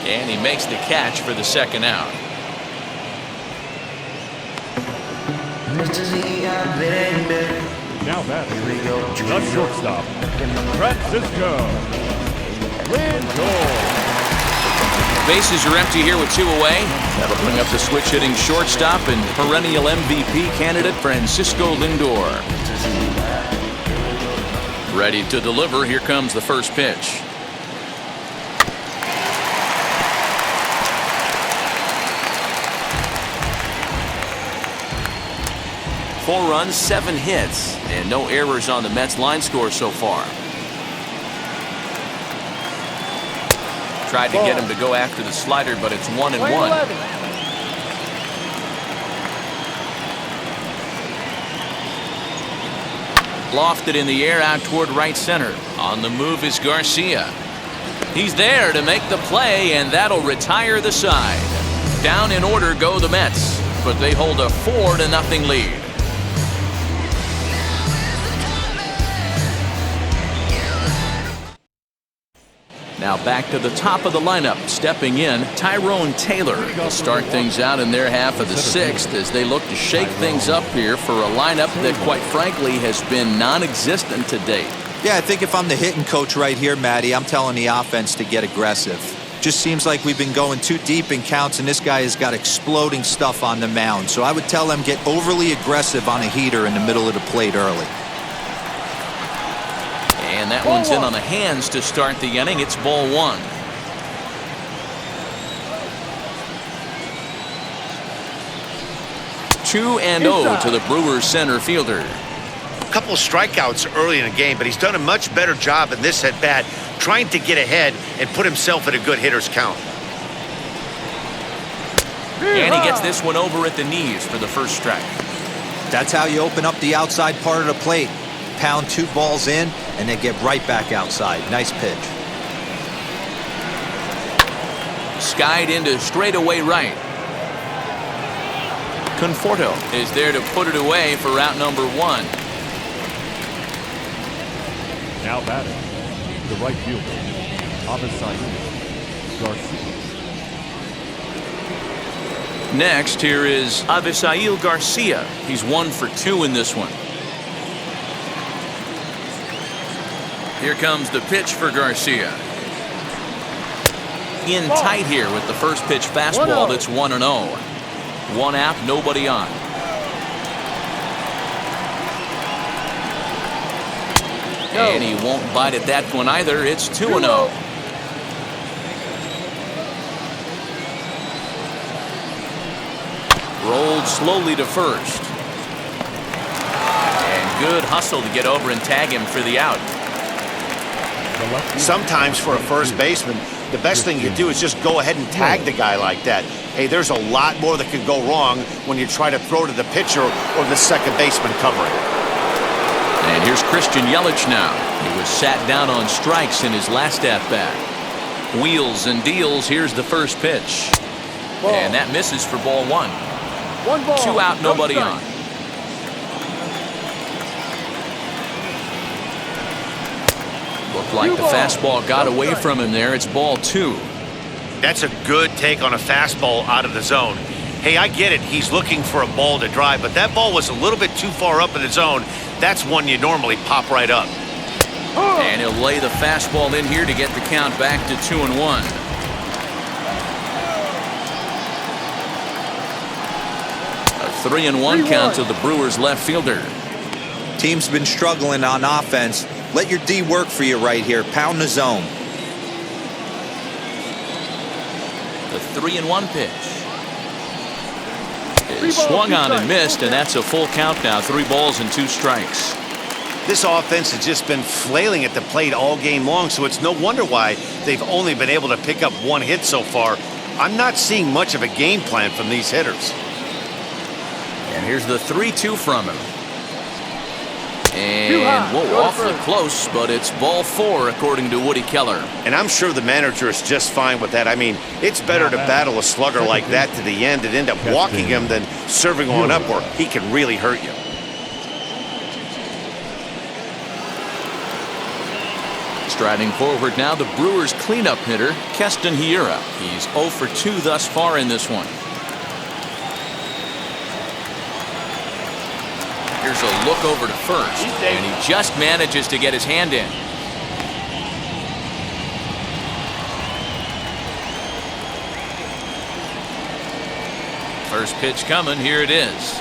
And he makes the catch for the second out. Now batting, the shortstop, Francisco Lindor. Bases are empty here with 2 away. That'll bring up the switch-hitting shortstop and perennial MVP candidate Francisco Lindor. Ready to deliver. Here comes the first pitch. Four runs, 7 hits, and no errors on the Mets line score so far. Tried to get him to go after the slider, but it's 1-1. Lofted in the air out toward right center. On the move is Garcia. He's there to make the play, and that'll retire the side. Down in order go the Mets, but they hold a 4-0 lead. Now back to the top of the lineup. Stepping in, Tyrone Taylor will start things out in their half of the 6th as they look to shake things up here for a lineup that, quite frankly, has been non-existent to date. Yeah, I think if I'm the hitting coach right here, Matty, I'm telling the offense to get aggressive. Just seems like we've been going too deep in counts, and this guy has got exploding stuff on the mound. So I would tell them get overly aggressive on a heater in the middle of the plate early. And that one's in on the hands to start the inning. It's ball 1. Two and 0 to the Brewers center fielder. A couple of strikeouts early in the game, but he's done a much better job in this at-bat trying to get ahead and put himself at a good hitter's count. And he gets this one over at the knees for the first strike. That's how you open up the outside part of the plate. Pound 2 balls in, and then get right back outside. Nice pitch. Skied into straightaway right. Conforto is there to put it away for out number 1. Now batting, the right fielder, Avisayo Garcia. Next, here is Avisail Garcia. He's 1 for 2 in this one. Here comes the pitch for Garcia. In tight here with the first pitch fastball that's 1-0. 1 out, nobody on. And he won't bite at that one either. It's 2-0. Rolled slowly to first. And good hustle to get over and tag him for the out. Sometimes for a first baseman, the best thing you can do is just go ahead and tag the guy like that. Hey, there's a lot more that could go wrong when you try to throw to the pitcher or the second baseman covering. And here's Christian Yelich now. He was sat down on strikes in his last at-bat. Wheels and deals. Here's the first pitch. And that misses for ball 1. 1 ball. 2 out, nobody on. Looked like the fastball got away from him there. It's ball 2. That's a good take on a fastball out of the zone. Hey, I get it. He's looking for a ball to drive, but that ball was a little bit too far up in the zone. That's one you normally pop right up. And he'll lay the fastball in here to get the count back to 2-1. A 3-1 count to the Brewers left fielder. Team's been struggling on offense. Let your D work for you right here. Pound the zone. The 3-1 pitch. It swung on and missed, and that's a full count now. 3 balls and 2 strikes. This offense has just been flailing at the plate all game long, so it's no wonder why they've only been able to pick up 1 hit so far. I'm not seeing much of a game plan from these hitters. And here's the 3-2 from him. And, whoa, awfully close, but it's ball 4, according to Woody Keller. And I'm sure the manager is just fine with that. I mean, it's better to battle a slugger like that to the end and end up walking him than serving on up where he can really hurt you. Striding forward now, the Brewers' cleanup hitter, Keston Hiura. He's 0 for 2 thus far in this one. Here's a look over to first, and he just manages to get his hand in. First pitch coming. Here it is.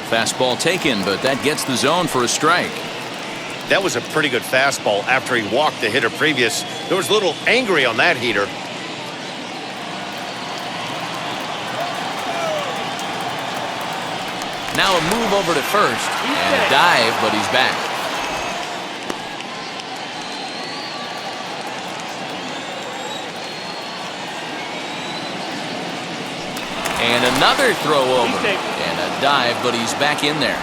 Fastball taken, but that gets the zone for a strike. That was a pretty good fastball after he walked the hitter previous. There was a little angry on that heater. Now a move over to first and a dive, but he's back. And another throw over and a dive, but he's back in there.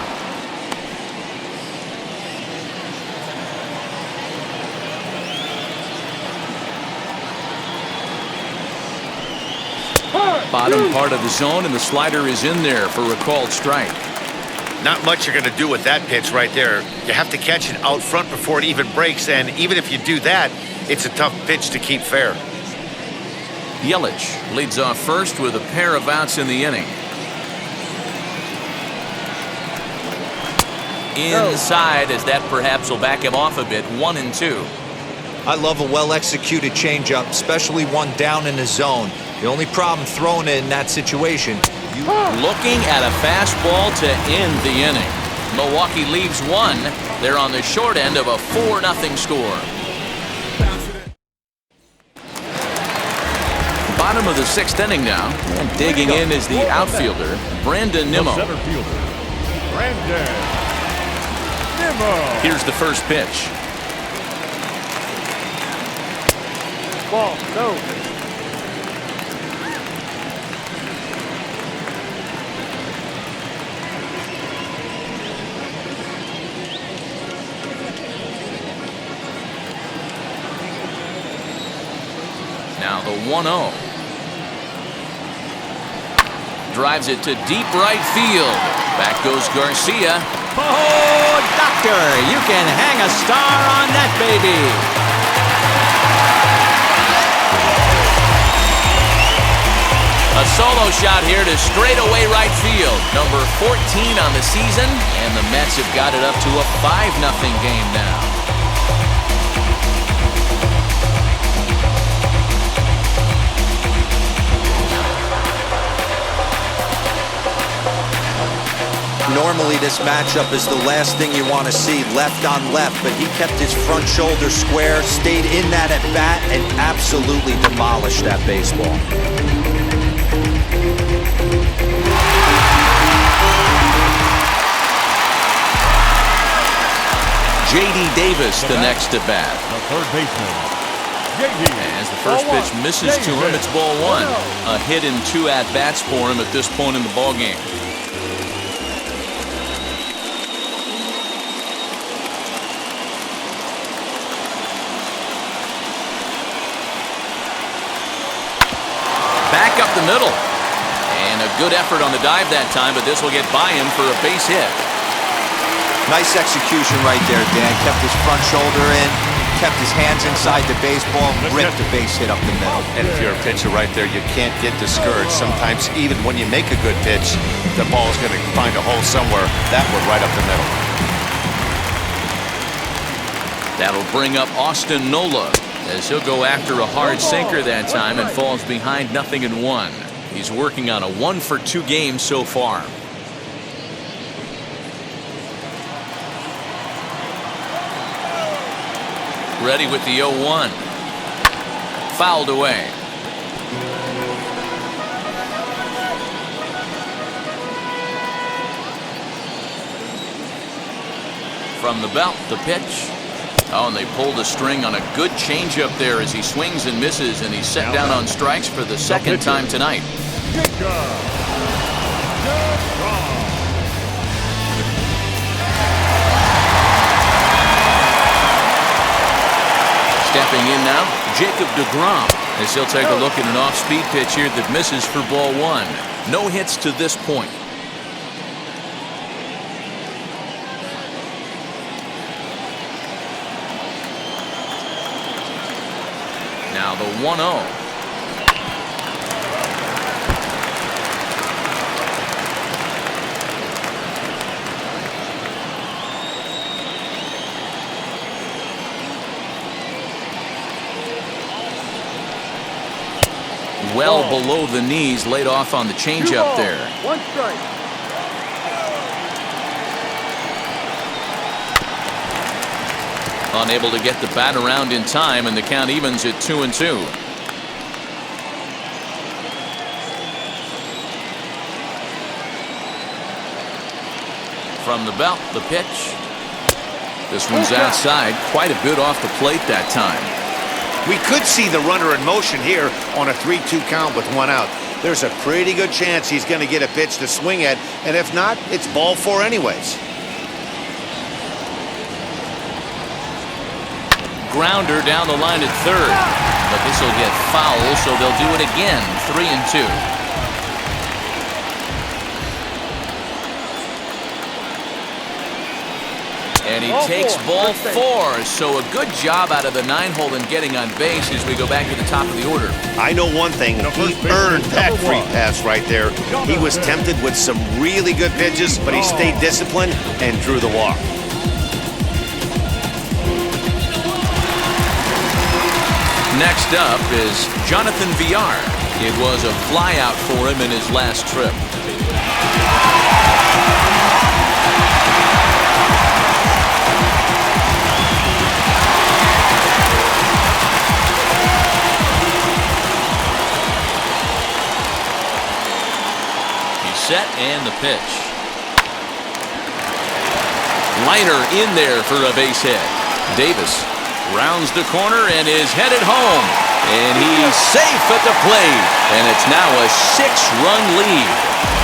Bottom part of the zone, and the slider is in there for a called strike. Not much you're going to do with that pitch right there. You have to catch it out front before it even breaks, and even if you do that, it's a tough pitch to keep fair. Yelich leads off first with a pair of outs in the inning. Inside, as that perhaps will back him off a bit. 1-2. I love a well-executed changeup, especially one down in the zone. The only problem throwing it in that situation. Looking at a fastball to end the inning. Milwaukee leaves one. They're on the short end of a 4-0 score. Bottom of the 6th inning now. And digging in is the outfielder, Brandon Nimmo. Center fielder, Brandon Nimmo. Here's the first pitch. Ball, no. Now the 1-0. Drives it to deep right field. Back goes Garcia. Oh, doctor, you can hang a star on that baby. A solo shot here to straightaway right field. Number 14 on the season, and the Mets have got it up to a 5-0 game now. Normally this matchup is the last thing you want to see, left on left, but he kept his front shoulder square, stayed in that at bat, and absolutely demolished that baseball. J.D. Davis the next to bat. The third baseman, J.D. As the first pitch misses to him, it's ball one. A hit in 2 at-bats for him at this point in the ballgame. Back up the middle. And a good effort on the dive that time, but this will get by him for a base hit. Nice execution right there, Dan. Kept his front shoulder in, kept his hands inside the baseball, ripped the base hit up the middle. And if you're a pitcher right there, you can't get discouraged. Sometimes even when you make a good pitch, the ball's going to find a hole somewhere. That one right up the middle. That'll bring up Austin Nola, as he'll go after a hard sinker that time and falls behind 0-1. He's working on a 1-for-2 game so far. Ready with the 0-1. Fouled away. From the belt, the pitch. Oh, and they pulled a string on a good changeup there as he swings and misses, and he's set down on strikes for the second time tonight. Stepping in now, Jacob deGrom, as he'll take a look at an off-speed pitch here that misses for ball one. No hits to this point. Now the 1-0. well below the knees, laid off on the changeup there. 1 strike. Unable to get the bat around in time, and the count evens at 2-2. From the belt, the pitch. This one's outside, quite a bit off the plate that time. We could see the runner in motion here on a 3-2 count with 1 out. There's a pretty good chance he's going to get a pitch to swing at, and if not, it's ball 4 anyways. Grounder down the line at third, but this will get foul, so they'll do it again. 3-2. And he takes ball 4, so a good job out of the 9-hole in getting on base as we go back to the top of the order. I know one thing, he earned that free pass right there. He was tempted with some really good pitches, but he stayed disciplined and drew the walk. Next up is Jonathan Villar. It was a flyout for him in his last trip. Set and the pitch. Liner in there for a base hit. Davis rounds the corner and is headed home. And he's safe at the plate. And it's now a 6-run lead.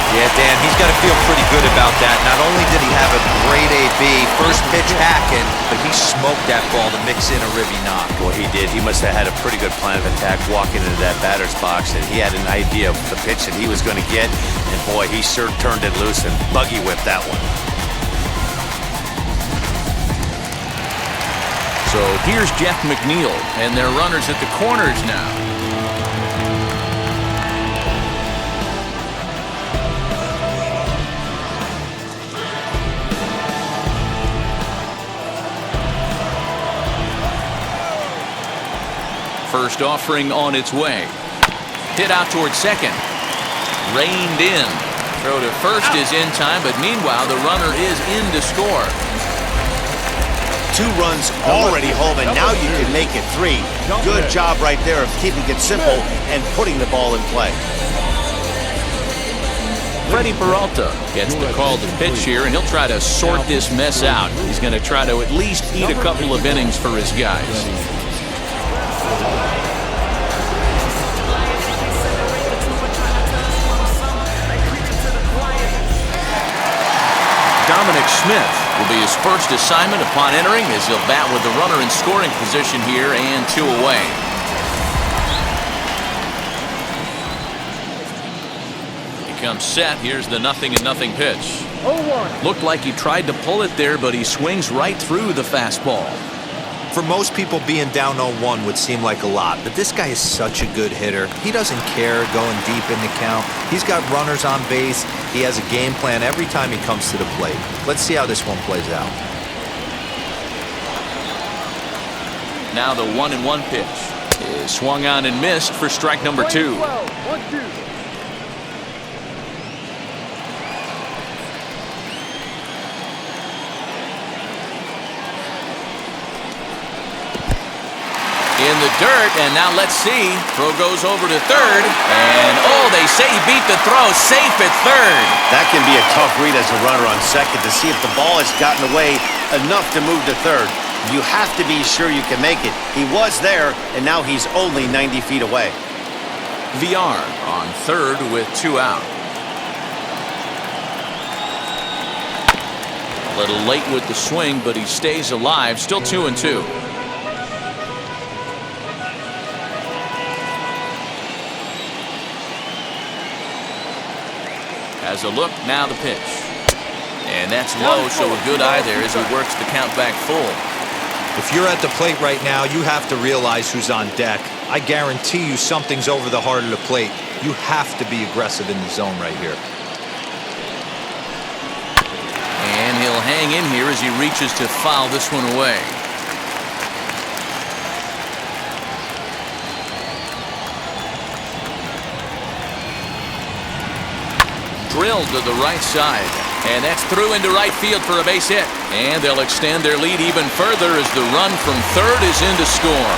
Yeah, Dan, he's got to feel pretty good about that. Not only did he have a great AB, first pitch hacking, but he smoked that ball to mix in a ribby knock. Well, he did. He must have had a pretty good plan of attack walking into that batter's box, and he had an idea of the pitch that he was going to get, and boy, he sure turned it loose and buggy whipped that one. So here's Jeff McNeil, and their runners at the corners now. First offering on its way. Hit out towards second. Reined in. Throw to first is in time, but meanwhile the runner is in to score. 2 runs already home, and now you can make it 3. Good job right there of keeping it simple and putting the ball in play. Freddie Peralta gets the call to pitch here, and he'll try to sort this mess out. He's going to try to at least eat a couple of innings for his guys. Dominic Smith will be his first assignment upon entering, as he'll bat with the runner in scoring position here and 2 away. He comes set. Here's the 0-0 pitch. 0-1. Looked like he tried to pull it there, but he swings right through the fastball. For most people, being down 0-1 would seem like a lot, but this guy is such a good hitter. He doesn't care going deep in the count. He's got runners on base. He has a game plan every time he comes to the plate. Let's see how this one plays out. Now the 1-1 pitch is swung on and missed for strike number 2. 1-2. In the dirt, and now let's see. Throw goes over to third, and oh, they say he beat the throw. Safe at third. That can be a tough read as a runner on second to see if the ball has gotten away enough to move to third. You have to be sure you can make it. He was there, and now he's only 90 feet away. Villar on third with 2 out. A little late with the swing, but he stays alive. Still 2-2. Has a look, now the pitch. And that's low, so a good eye there as he works the count back full. If you're at the plate right now, you have to realize who's on deck. I guarantee you something's over the heart of the plate. You have to be aggressive in the zone right here. And he'll hang in here as he reaches to foul this one away. drilled to the right side. And that's through into right field for a base hit. And they'll extend their lead even further as the run from third is in to score.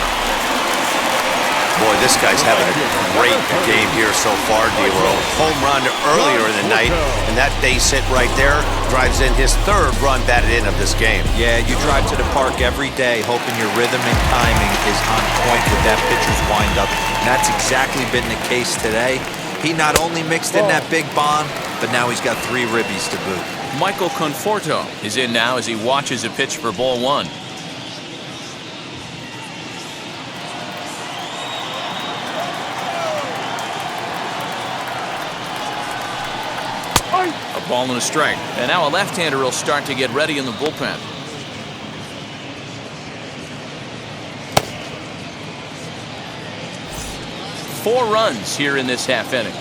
Boy, this guy's having a great game here so far, D-Row. Home run earlier in the night, and that base hit right there drives in his third run batted in of this game. Yeah, you drive to the park every day hoping your rhythm and timing is on point with that pitcher's windup, and that's exactly been the case today. He not only mixed in that big bomb, but now he's got 3 ribbies to boot. Michael Conforto is in now as he watches a pitch for ball 1. A ball and a strike. And now a left-hander will start to get ready in the bullpen. Four runs here in this half inning.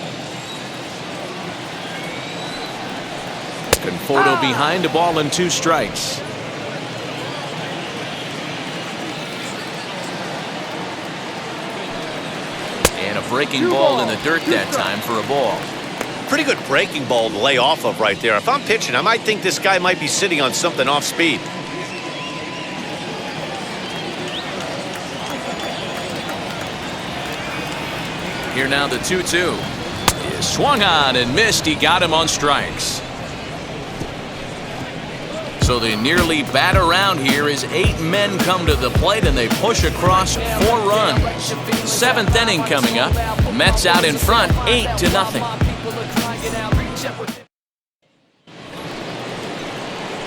Conforto behind, a ball and 2 strikes. And a breaking ball in the dirt that time for a ball. Pretty good breaking ball to lay off of right there. If I'm pitching, I might think this guy might be sitting on something off speed. Here now the 2-2. He swung on and missed. He got him on strikes. So they nearly bat around here as 8 men come to the plate and they push across 4 runs. 7th inning coming up. Mets out in front 8-0.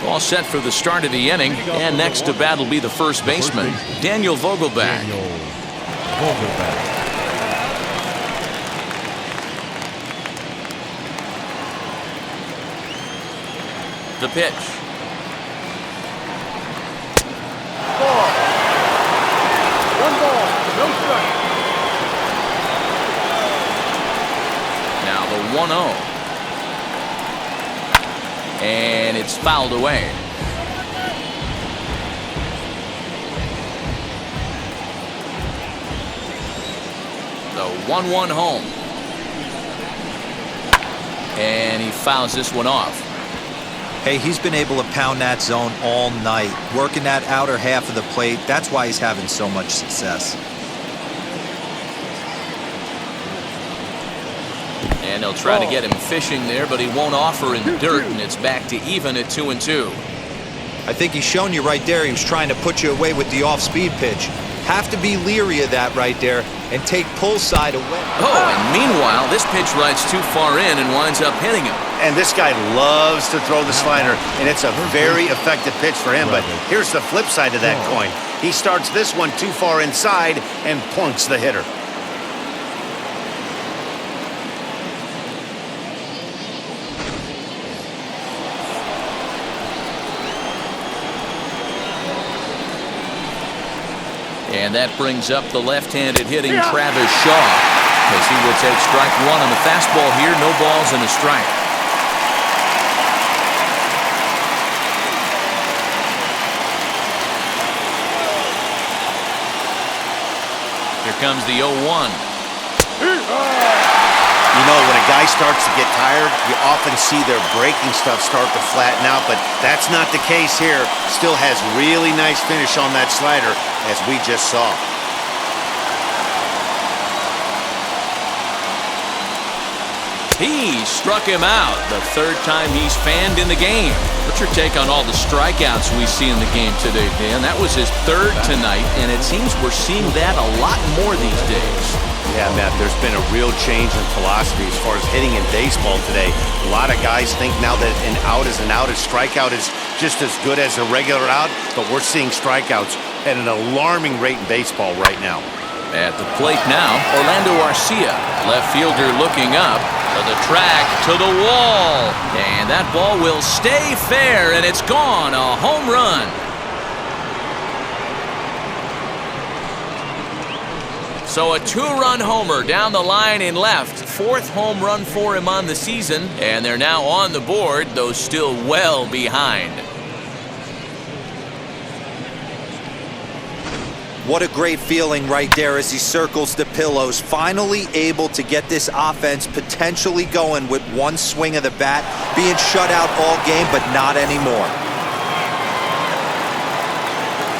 All set for the start of the inning, and next to bat will be the first baseman, Daniel Vogelbach. The pitch. Ball. 1 ball, no strike. Now the 1-0. And it's fouled away. The 1-1 home. And he fouls this one off. Hey, he's been able to pound that zone all night, working that outer half of the plate. That's why he's having so much success. And they'll try to get him fishing there, but he won't offer in the dirt, and it's back to even at 2-2. I think he's shown you right there. He was trying to put you away with the off-speed pitch. Have to be leery of that right there and take pull side away. Oh, and meanwhile, this pitch rides too far in and winds up hitting him. And this guy loves to throw the slider, and it's a very effective pitch for him. But here's the flip side of that coin. He starts this one too far inside and plunks the hitter. And that brings up the left-handed hitting Travis Shaw, as he will take strike 1 on the fastball here. No balls and a strike. Here comes the 0-1. You know, when a guy starts to get tired, you often see their breaking stuff start to flatten out, but that's not the case here. Still has really nice finish on that slider, as we just saw. He struck him out the 3rd time he's fanned in the game. What's your take on all the strikeouts we see in the game today, Dan? That was his 3rd tonight, and it seems we're seeing that a lot more these days. Yeah, Matt, there's been a real change in philosophy as far as hitting in baseball today. A lot of guys think now that an out is an out, a strikeout is just as good as a regular out, but we're seeing strikeouts at an alarming rate in baseball right now. At the plate now, Orlando Arcia, left fielder looking up, to the track, to the wall, and that ball will stay fair, and it's gone, a home run. So a 2-run homer down the line in left. 4th home run for him on the season. And they're now on the board, though still well behind. What a great feeling right there as he circles the pillows. Finally able to get this offense potentially going with one swing of the bat. Being shut out all game, but not anymore.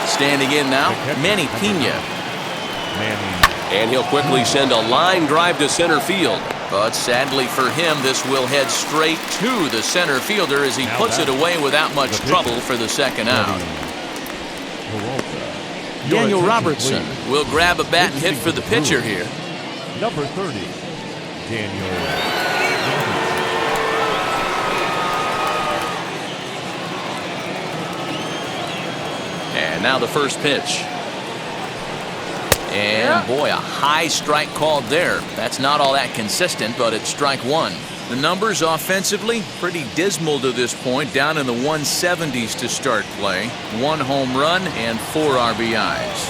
Standing in now, Manny Pena. And he'll quickly send a line drive to center field. But sadly for him, this will head straight to the center fielder as he puts it away without much trouble for the second out. Daniel Robertson will grab a bat and hit for the pitcher here. Number 30, Daniel. And now the first pitch. And boy, a high strike called there. That's not all that consistent, but it's strike one. The numbers offensively pretty dismal to this point, down in the 170s to start play. 1 home run and 4 RBIs.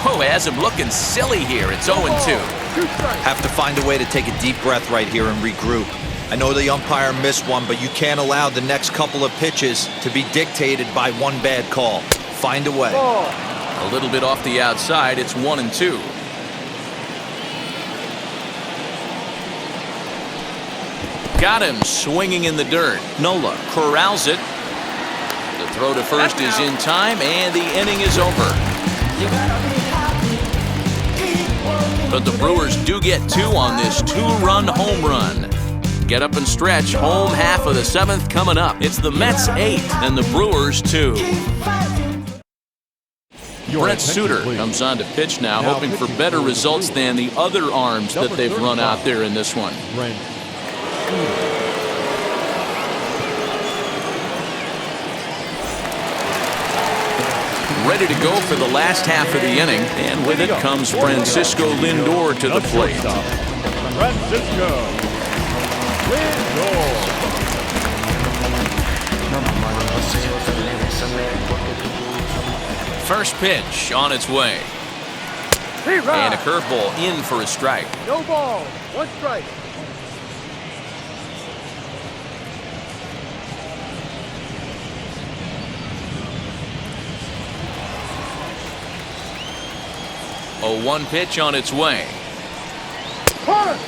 Oh, has him looking silly here. It's 0-2. Have to find a way to take a deep breath right here and regroup. I know the umpire missed one, but you can't allow the next couple of pitches to be dictated by one bad call. Find a way. A little bit off the outside. It's 1-2. Got him swinging in the dirt. Nola corrals it. The throw to first is in time, and the inning is over. But the Brewers do get 2 on this 2-run home run. Get up and stretch. Home half of the 7th coming up. It's the Mets 8 and the Brewers 2. Brett Suter comes on to pitch now, hoping for better results than the other arms that they've run out there in this one. Ready to go for the last half of the inning, and with it comes Francisco Lindor to the plate. Francisco Lindor. First pitch on its way. And a curveball in for a strike. No ball. 1 strike. A 1 pitch on its way.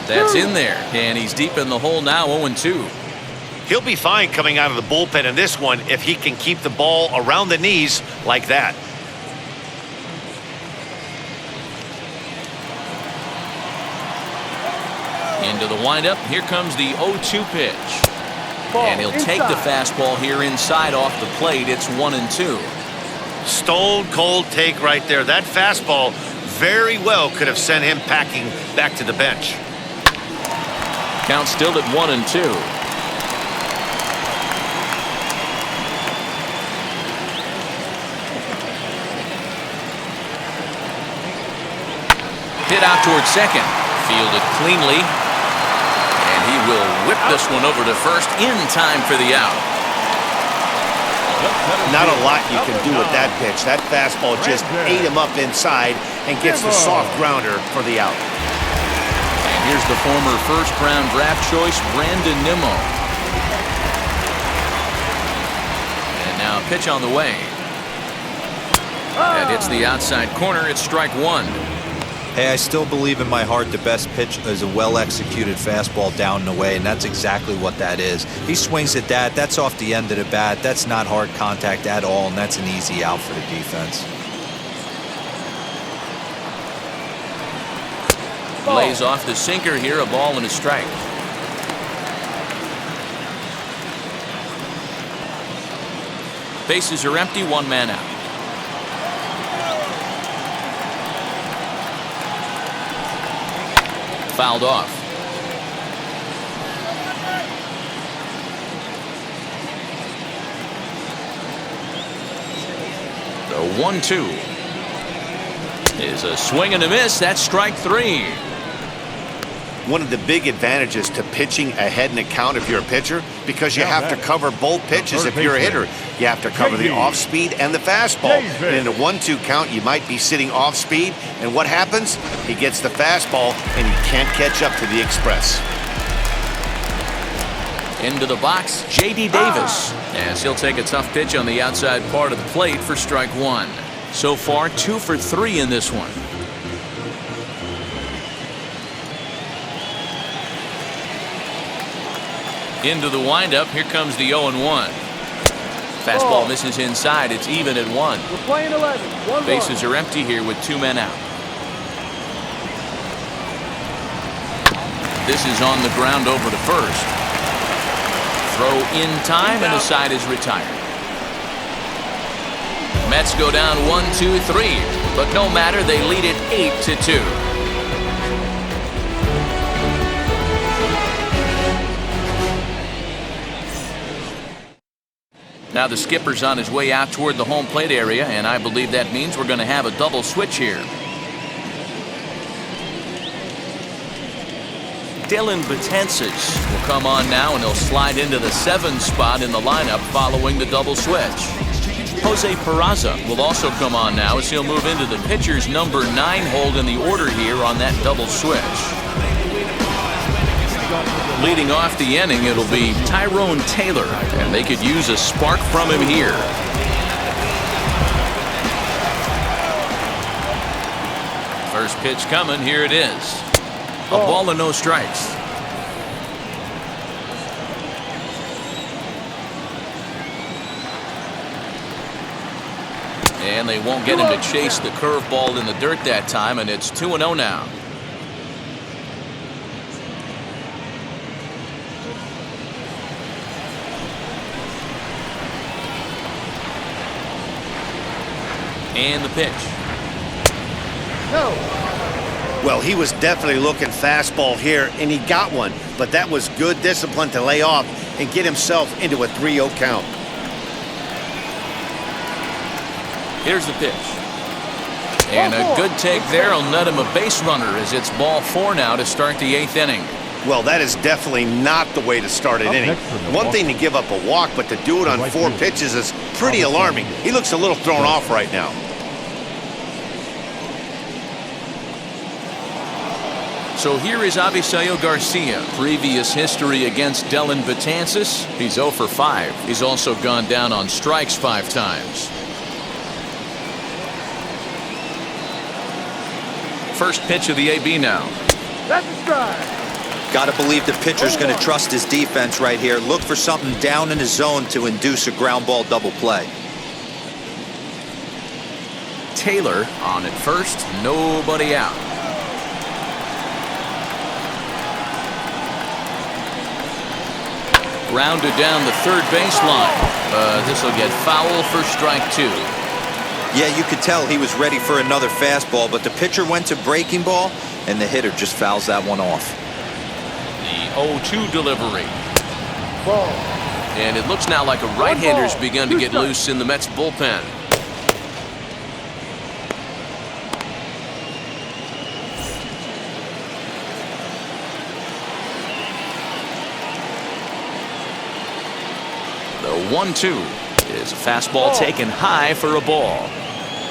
That's in there, and he's deep in the hole now, 0-2. He'll be fine coming out of the bullpen in this one if he can keep the ball around the knees like that. Into the windup. Here comes the 0-2 pitch. And he'll take the fastball here inside off the plate. It's 1-2. Stone cold take right there. That fastball very well could have sent him packing back to the bench. Count still at 1-2. Hit out towards second. Fielded cleanly. And he will whip this one over to first in time for the out. Not a lot you can do with that pitch. That fastball just ate him up inside and gets the soft grounder for the out. And here's the former first-round draft choice, Brandon Nimmo. And now a pitch on the way. That hits the outside corner. It's strike 1. Hey, I still believe in my heart the best pitch is a well-executed fastball down and away, and that's exactly what that is. He swings at that. That's off the end of the bat. That's not hard contact at all, and that's an easy out for the defense. Lays off the sinker here, a ball and a strike. Bases are empty, 1 man out. Fouled off. The 1-2 is a swing and a miss. That's strike 3. One of the big advantages to pitching ahead in the count if you're a pitcher, because you have to cover both pitches if you're a hitter. You have to cover the off-speed and the fastball. And in a 1-2 count, you might be sitting off-speed, and what happens? He gets the fastball, and he can't catch up to the express. Into the box, J.D. Davis, as he'll take a tough pitch on the outside part of the plate for strike one. So far, 2 for 3 in this one. Into the windup, here comes the 0-1. Fastball misses inside, it's even at 1. We're playing 11. Bases are empty here with 2 men out. This is on the ground over to first. Throw in time and the side is retired. Mets go down 1-2-3, but no matter, they lead it 8-2. Now the skipper's on his way out toward the home plate area, and I believe that means we're going to have a double switch here. Dellin Betances will come on now, and he'll slide into the 7 spot in the lineup following the double switch. Jose Perazza will also come on now as he'll move into the pitcher's number 9 hold in the order here on that double switch. Leading off the inning, it'll be Tyrone Taylor, and they could use a spark from him here. First pitch coming, here it is. A ball and no strikes. And they won't get him to chase the curveball in the dirt that time, and it's 2-0 now. And the pitch. No. Well, he was definitely looking fastball here, and he got one. But that was good discipline to lay off and get himself into a 3-0 count. Here's the pitch. And a good take there will net him a base runner as it's ball 4 now to start the 8th inning. Well, that is definitely not the way to start an inning. One thing to give up a walk, but to do it on 4 pitches is pretty alarming. He looks a little thrown off right now. So here is Avisayo Garcia. Previous history against Dellin Betances. He's 0 for 5. He's also gone down on strikes 5 times. First pitch of the AB now. That's a strike. Got to believe the pitcher's going to trust his defense right here. Look for something down in his zone to induce a ground ball double play. Taylor on at first, nobody out. Grounded down the third baseline. This will get foul for strike 2. Yeah, you could tell he was ready for another fastball, but the pitcher went to breaking ball, and the hitter just fouls that one off. The 0-2 delivery. Ball. And it looks now like a right-hander's begun to get loose in the Mets bullpen. The 1-2 is a fastball taken high for a ball.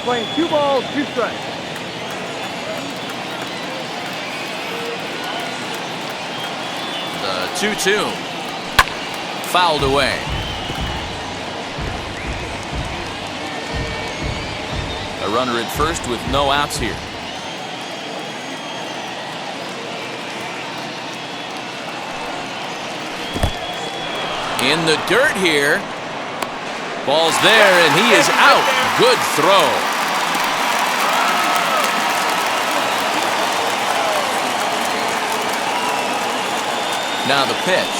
Playing 2 balls, 2 strikes. The 2-2 fouled away. A runner at first with no outs here. In the dirt here. Ball's there, and he is out. Good throw. Now the pitch.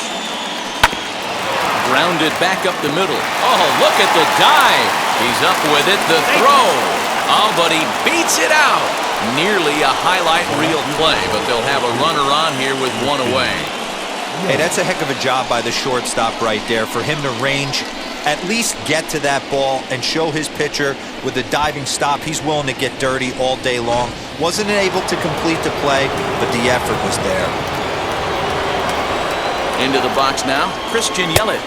Grounded back up the middle. Oh, look at the dive. He's up with it. The throw. Oh, but he beats it out. Nearly a highlight reel play, but they'll have a runner on here with 1 away. Hey, that's a heck of a job by the shortstop right there for him to range, at least get to that ball and show his pitcher with a diving stop. He's willing to get dirty all day long. Wasn't able to complete the play, but the effort was there. Into the box now, Christian Yelich,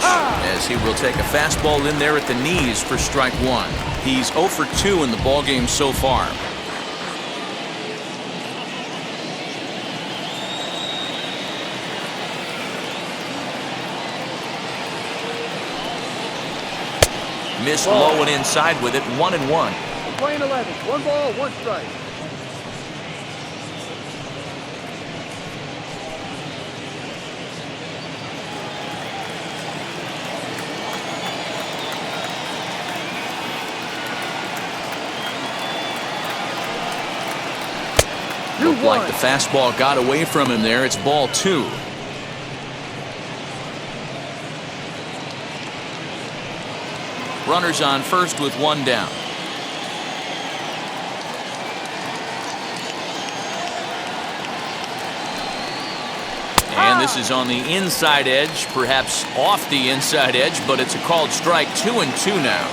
as he will take a fastball in there at the knees for strike 1. He's 0 for 2 in the ballgame so far. Missed low and inside with it, 1-1. Playing 11. 1 ball, 1 strike. Looked like the fastball got away from him there. It's ball 2. Runners on first with 1 down. And this is on the inside edge, perhaps off the inside edge, but it's a called strike. 2-2 now.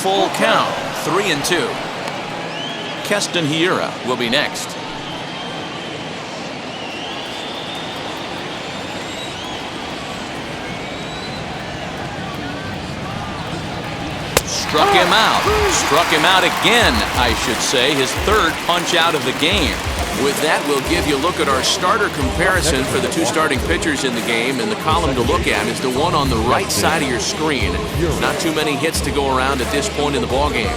Full count, 3-2. Keston Hiura will be next. Struck him out. Struck him out again, I should say. His 3rd punch out of the game. With that, we'll give you a look at our starter comparison for the 2 starting pitchers in the game. And the column to look at is the one on the right side of your screen. Not too many hits to go around at this point in the ballgame.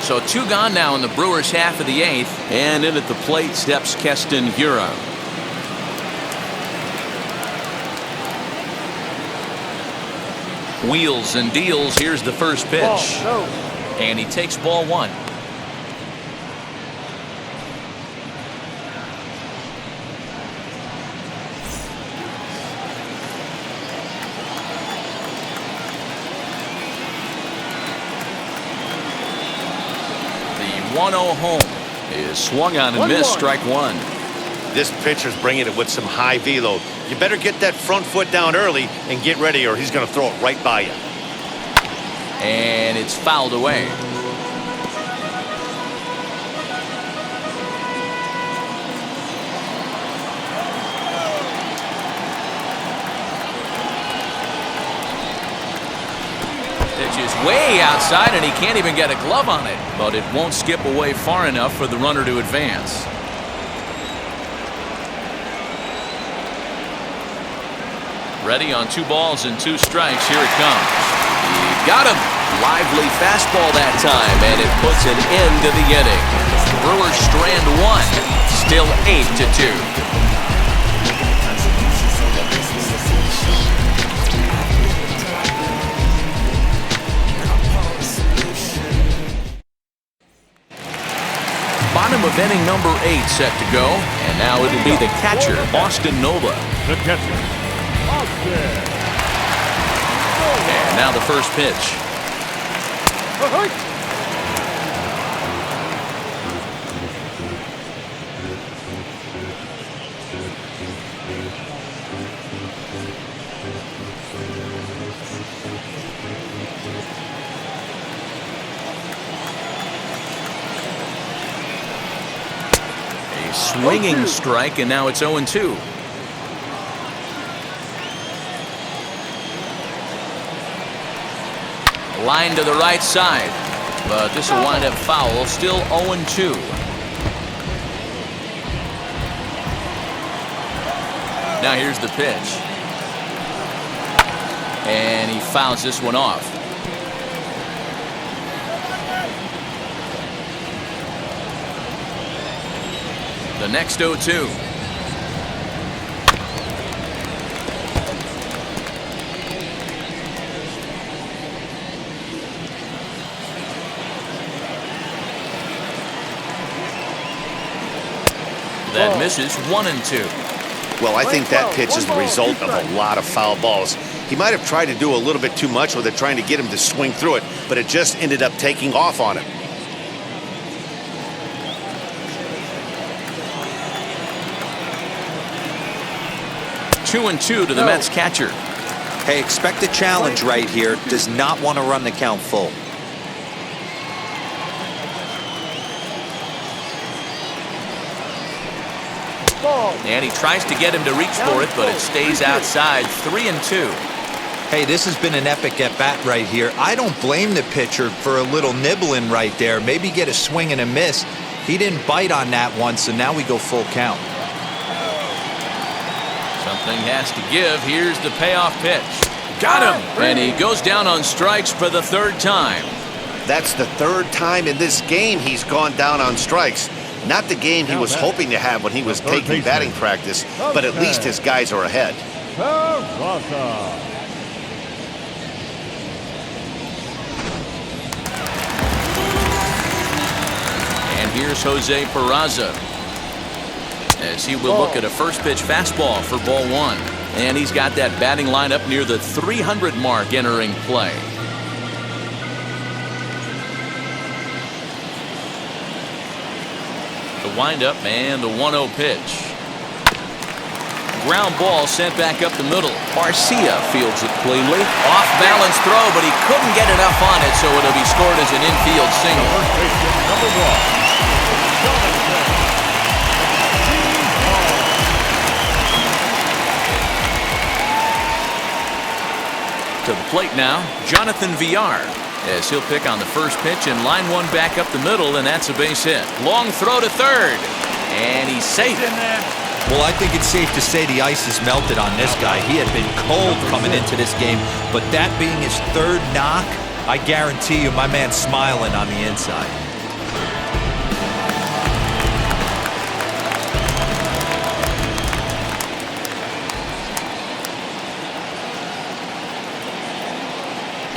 So 2 gone now in the Brewers' half of the 8th. And in at the plate steps Keston Hiura. Wheels and deals. Here's the first pitch. And he takes ball 1. The 1-0 home is swung on and missed. Strike 1. This pitcher's bringing it with some high velo. You better get that front foot down early and get ready, or he's going to throw it right by you. And it's fouled away. Pitch is way outside, and he can't even get a glove on it. But it won't skip away far enough for the runner to advance. Ready on 2 balls and 2 strikes. Here it comes. He got him. Lively fastball that time, and it puts an end to the inning. Brewers strand 1. Still 8-2. Bottom of inning number 8 set to go, and now it'll be the catcher, Austin Nola. The catcher, And now the first pitch. A swinging strike, and now it's 0-2. Line to the right side, but this will wind up foul. Still 0-2. Now here's the pitch, and he fouls this one off. The next 0-2. That misses. 1-2. Well, I think that pitch is the result of a lot of foul balls. He might have tried to do a little bit too much with it, trying to get him to swing through it, but it just ended up taking off on him. Two and two to the Mets catcher. Hey, expect a challenge right here. Does not want to run the count full. And he tries to get him to reach for it, but it stays outside. 3-2. Hey, this has been an epic at-bat right here. I don't blame the pitcher for a little nibbling right there. Maybe get a swing and a miss. He didn't bite on that one, so now we go full count. Something has to give. Here's the payoff pitch. Got him! And he goes down on strikes for the third time. That's the third time in this game he's gone down on strikes. Not the game he was hoping to have when he was taking batting practice, but at least his guys are ahead. Perazza. And here's Jose Perazza, as he will look at a first pitch fastball for ball one. And he's got that batting line up near the 300 mark entering play. The windup and the 1-0 pitch. Ground ball sent back up the middle. Garcia fields it cleanly. Off balance throw, but he couldn't get enough on it, so it'll be scored as an infield single. First baseman, number 1. To the plate now, Jonathan Villar, as he'll pick on the first pitch and line one back up the middle, and that's a base hit. Long throw to third, and he's safe. Well, I think it's safe to say the ice has melted on this guy. He had been cold coming into this game, but that being his third knock, I guarantee you my man's smiling on the inside.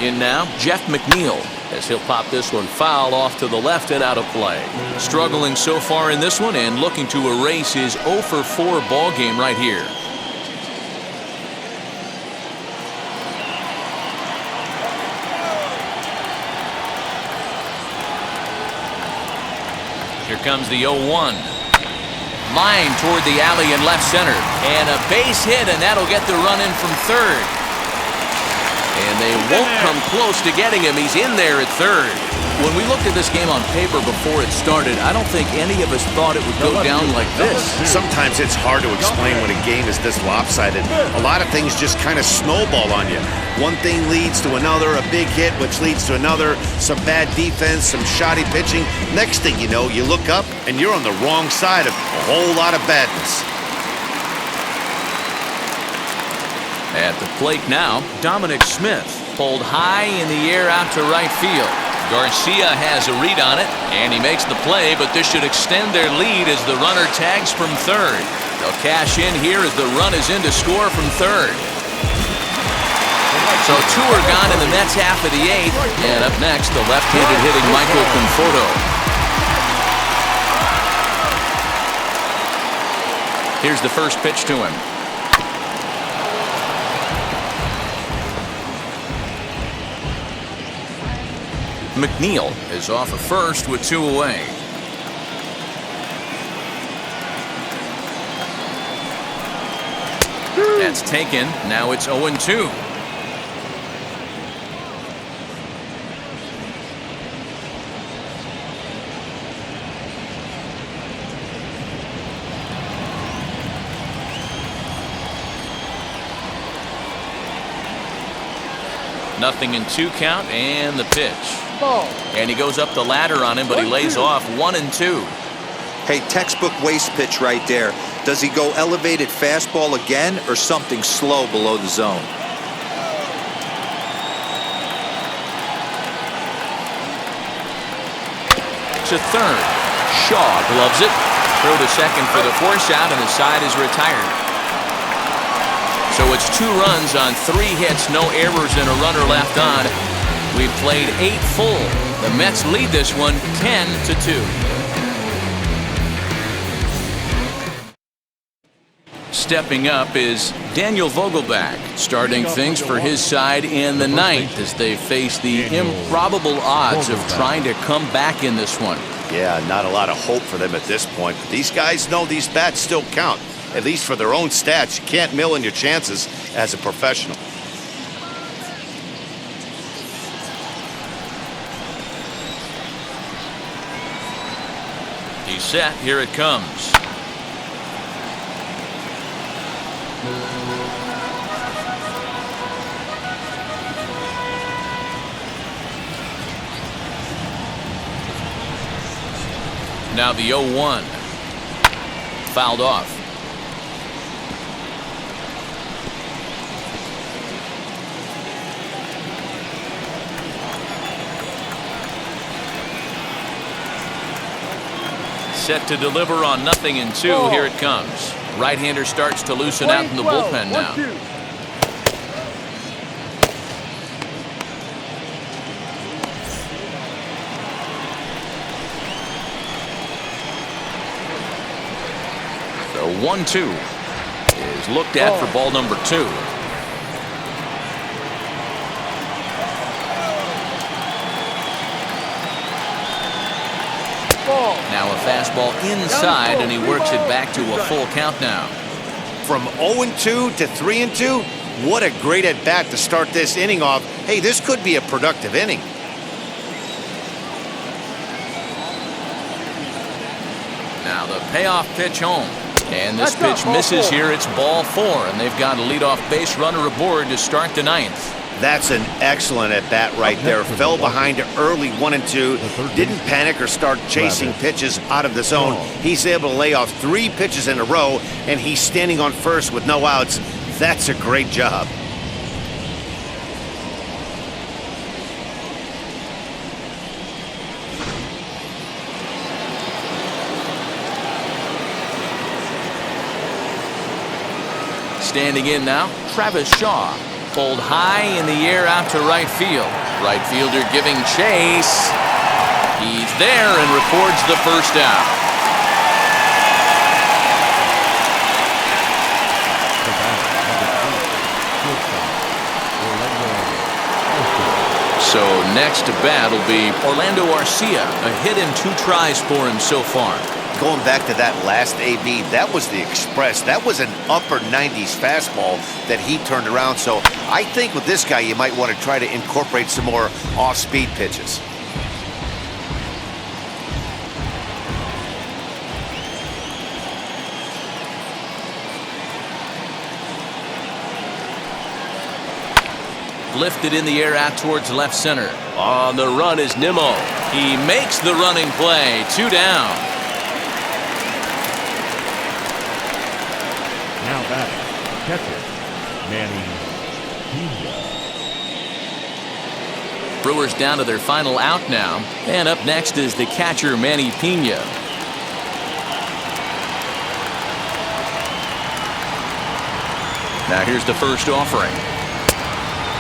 In now, Jeff McNeil, as he'll pop this one foul off to the left and out of play. Struggling so far in this one and looking to erase his 0 for 4 ball game right here. Here comes the 0-1. Line toward the alley in left center. And a base hit, and that'll get the run in from third. And they won't come close to getting him. He's in there at third. When we looked at this game on paper before it started, I don't think any of us thought it would go down like this. Sometimes it's hard to explain when a game is this lopsided. A lot of things just kind of snowball on you. One thing leads to another, a big hit, which leads to another, some bad defense, some shoddy pitching. Next thing you know, you look up and you're on the wrong side of a whole lot of badness. At the plate now, Dominic Smith pulled high in the air out to right field. Garcia has a read on it, and he makes the play, but this should extend their lead as the runner tags from third. They'll cash in here as the run is in to score from third. So 2 are gone in the Mets half of the 8th, and up next, the left-handed hitting Michael Conforto. Here's the first pitch to him. McNeil is off of first with 2 away. That's taken. Now it's 0-2. Nothing in 2 count, and the pitch. Ball. And he goes up the ladder on him, but he lays off 1-2. Hey, textbook waste pitch right there. Does he go elevated fastball again or something slow below the zone? To third. Shaw gloves it. Throw to second for the force out, and the side is retired. So it's 2 runs on 3 hits, no errors, and a runner left on. We've played 8 full. The Mets lead this one 10-2. Stepping up is Daniel Vogelbach, starting things for his side in the 9th as they face the improbable odds of trying to come back in this one. Yeah, not a lot of hope for them at this point. But these guys know these bats still count, at least for their own stats. You can't mill in your chances as a professional. He's set. Here it comes. Now the 0-1. Fouled off. Set to deliver on 0-2. Here it comes. Right-hander starts to loosen out in the bullpen now. 1-2. The 1-2 is looked at for ball number 2. Now a fastball inside, and he works it back to a full count now. From 0-2 to 3-2, what a great at-bat to start this inning off. Hey, this could be a productive inning. Now the payoff pitch home. And this pitch misses here. It's ball 4, and they've got a leadoff base runner aboard to start the 9th. That's an excellent at-bat right there. Fell behind early 1-2. Didn't panic or start chasing pitches out of the zone. He's able to lay off 3 pitches in a row, and he's standing on first with no outs. That's a great job. Standing in now, Travis Shaw. Pulled high in the air out to right field. Right fielder giving chase. He's there and records the first out. So next to bat will be Orlando Garcia. A hit in 2 tries for him so far. Going back to that last AB, that was the express. That was an upper 90s fastball that he turned around. So I think with this guy, you might want to try to incorporate some more off-speed pitches. Lifted in the air out towards left center. On the run is Nimmo. He makes the running play. 2 down. Now batting, catcher, Manny Pena. Brewers down to their final out now. And up next is the catcher, Manny Pena. Now here's the first offering.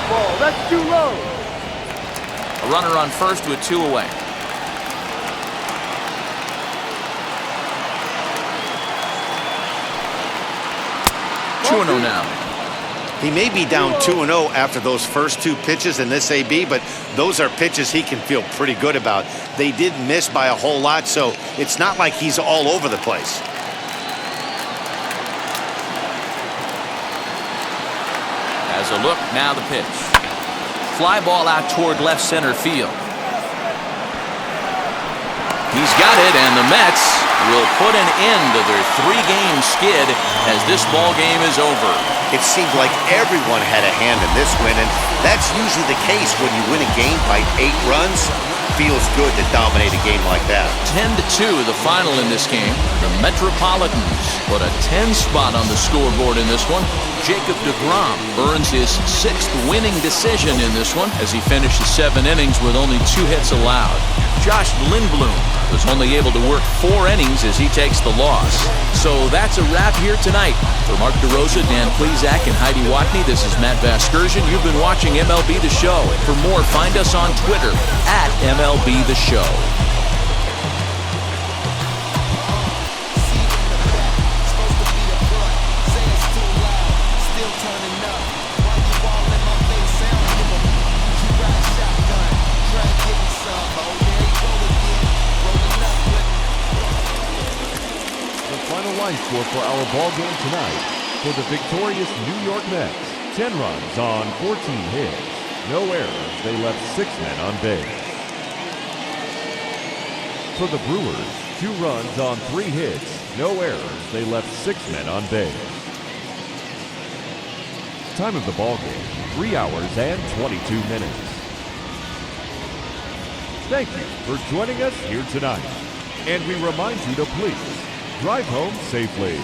Ball, that's too low. A runner on first with 2 away. 2-0 now. He may be down 2-0 after those first 2 pitches in this AB, but those are pitches he can feel pretty good about. They did miss by a whole lot, so it's not like he's all over the place. As a look, now the pitch. Fly ball out toward left center field. He's got it, and the Mets will put an end to their 3-game skid as this ball game is over. It seemed like everyone had a hand in this win, and that's usually the case when you win a game by 8 runs. Feels good to dominate a game like that. 10-2 the final in this game. The Metropolitans put a 10 spot on the scoreboard in this one. Jacob deGrom earns his 6th winning decision in this one as he finishes 7 innings with only 2 hits allowed. Josh Lindblom was only able to work 4 innings as he takes the loss. So that's a wrap here tonight. For Mark DeRosa, Dan Plesac, and Heidi Watney, this is Matt Vasgersian. You've been watching MLB The Show. For more, find us on Twitter at MLB The Show. Line score for our ball game tonight. For the victorious New York Mets, 10 runs on 14 hits. No errors. They left 6 men on base. For the Brewers, 2 runs on 3 hits. No errors. They left 6 men on base. Time of the ball game, 3 hours and 22 minutes. Thank you for joining us here tonight. And we remind you to please drive home safely.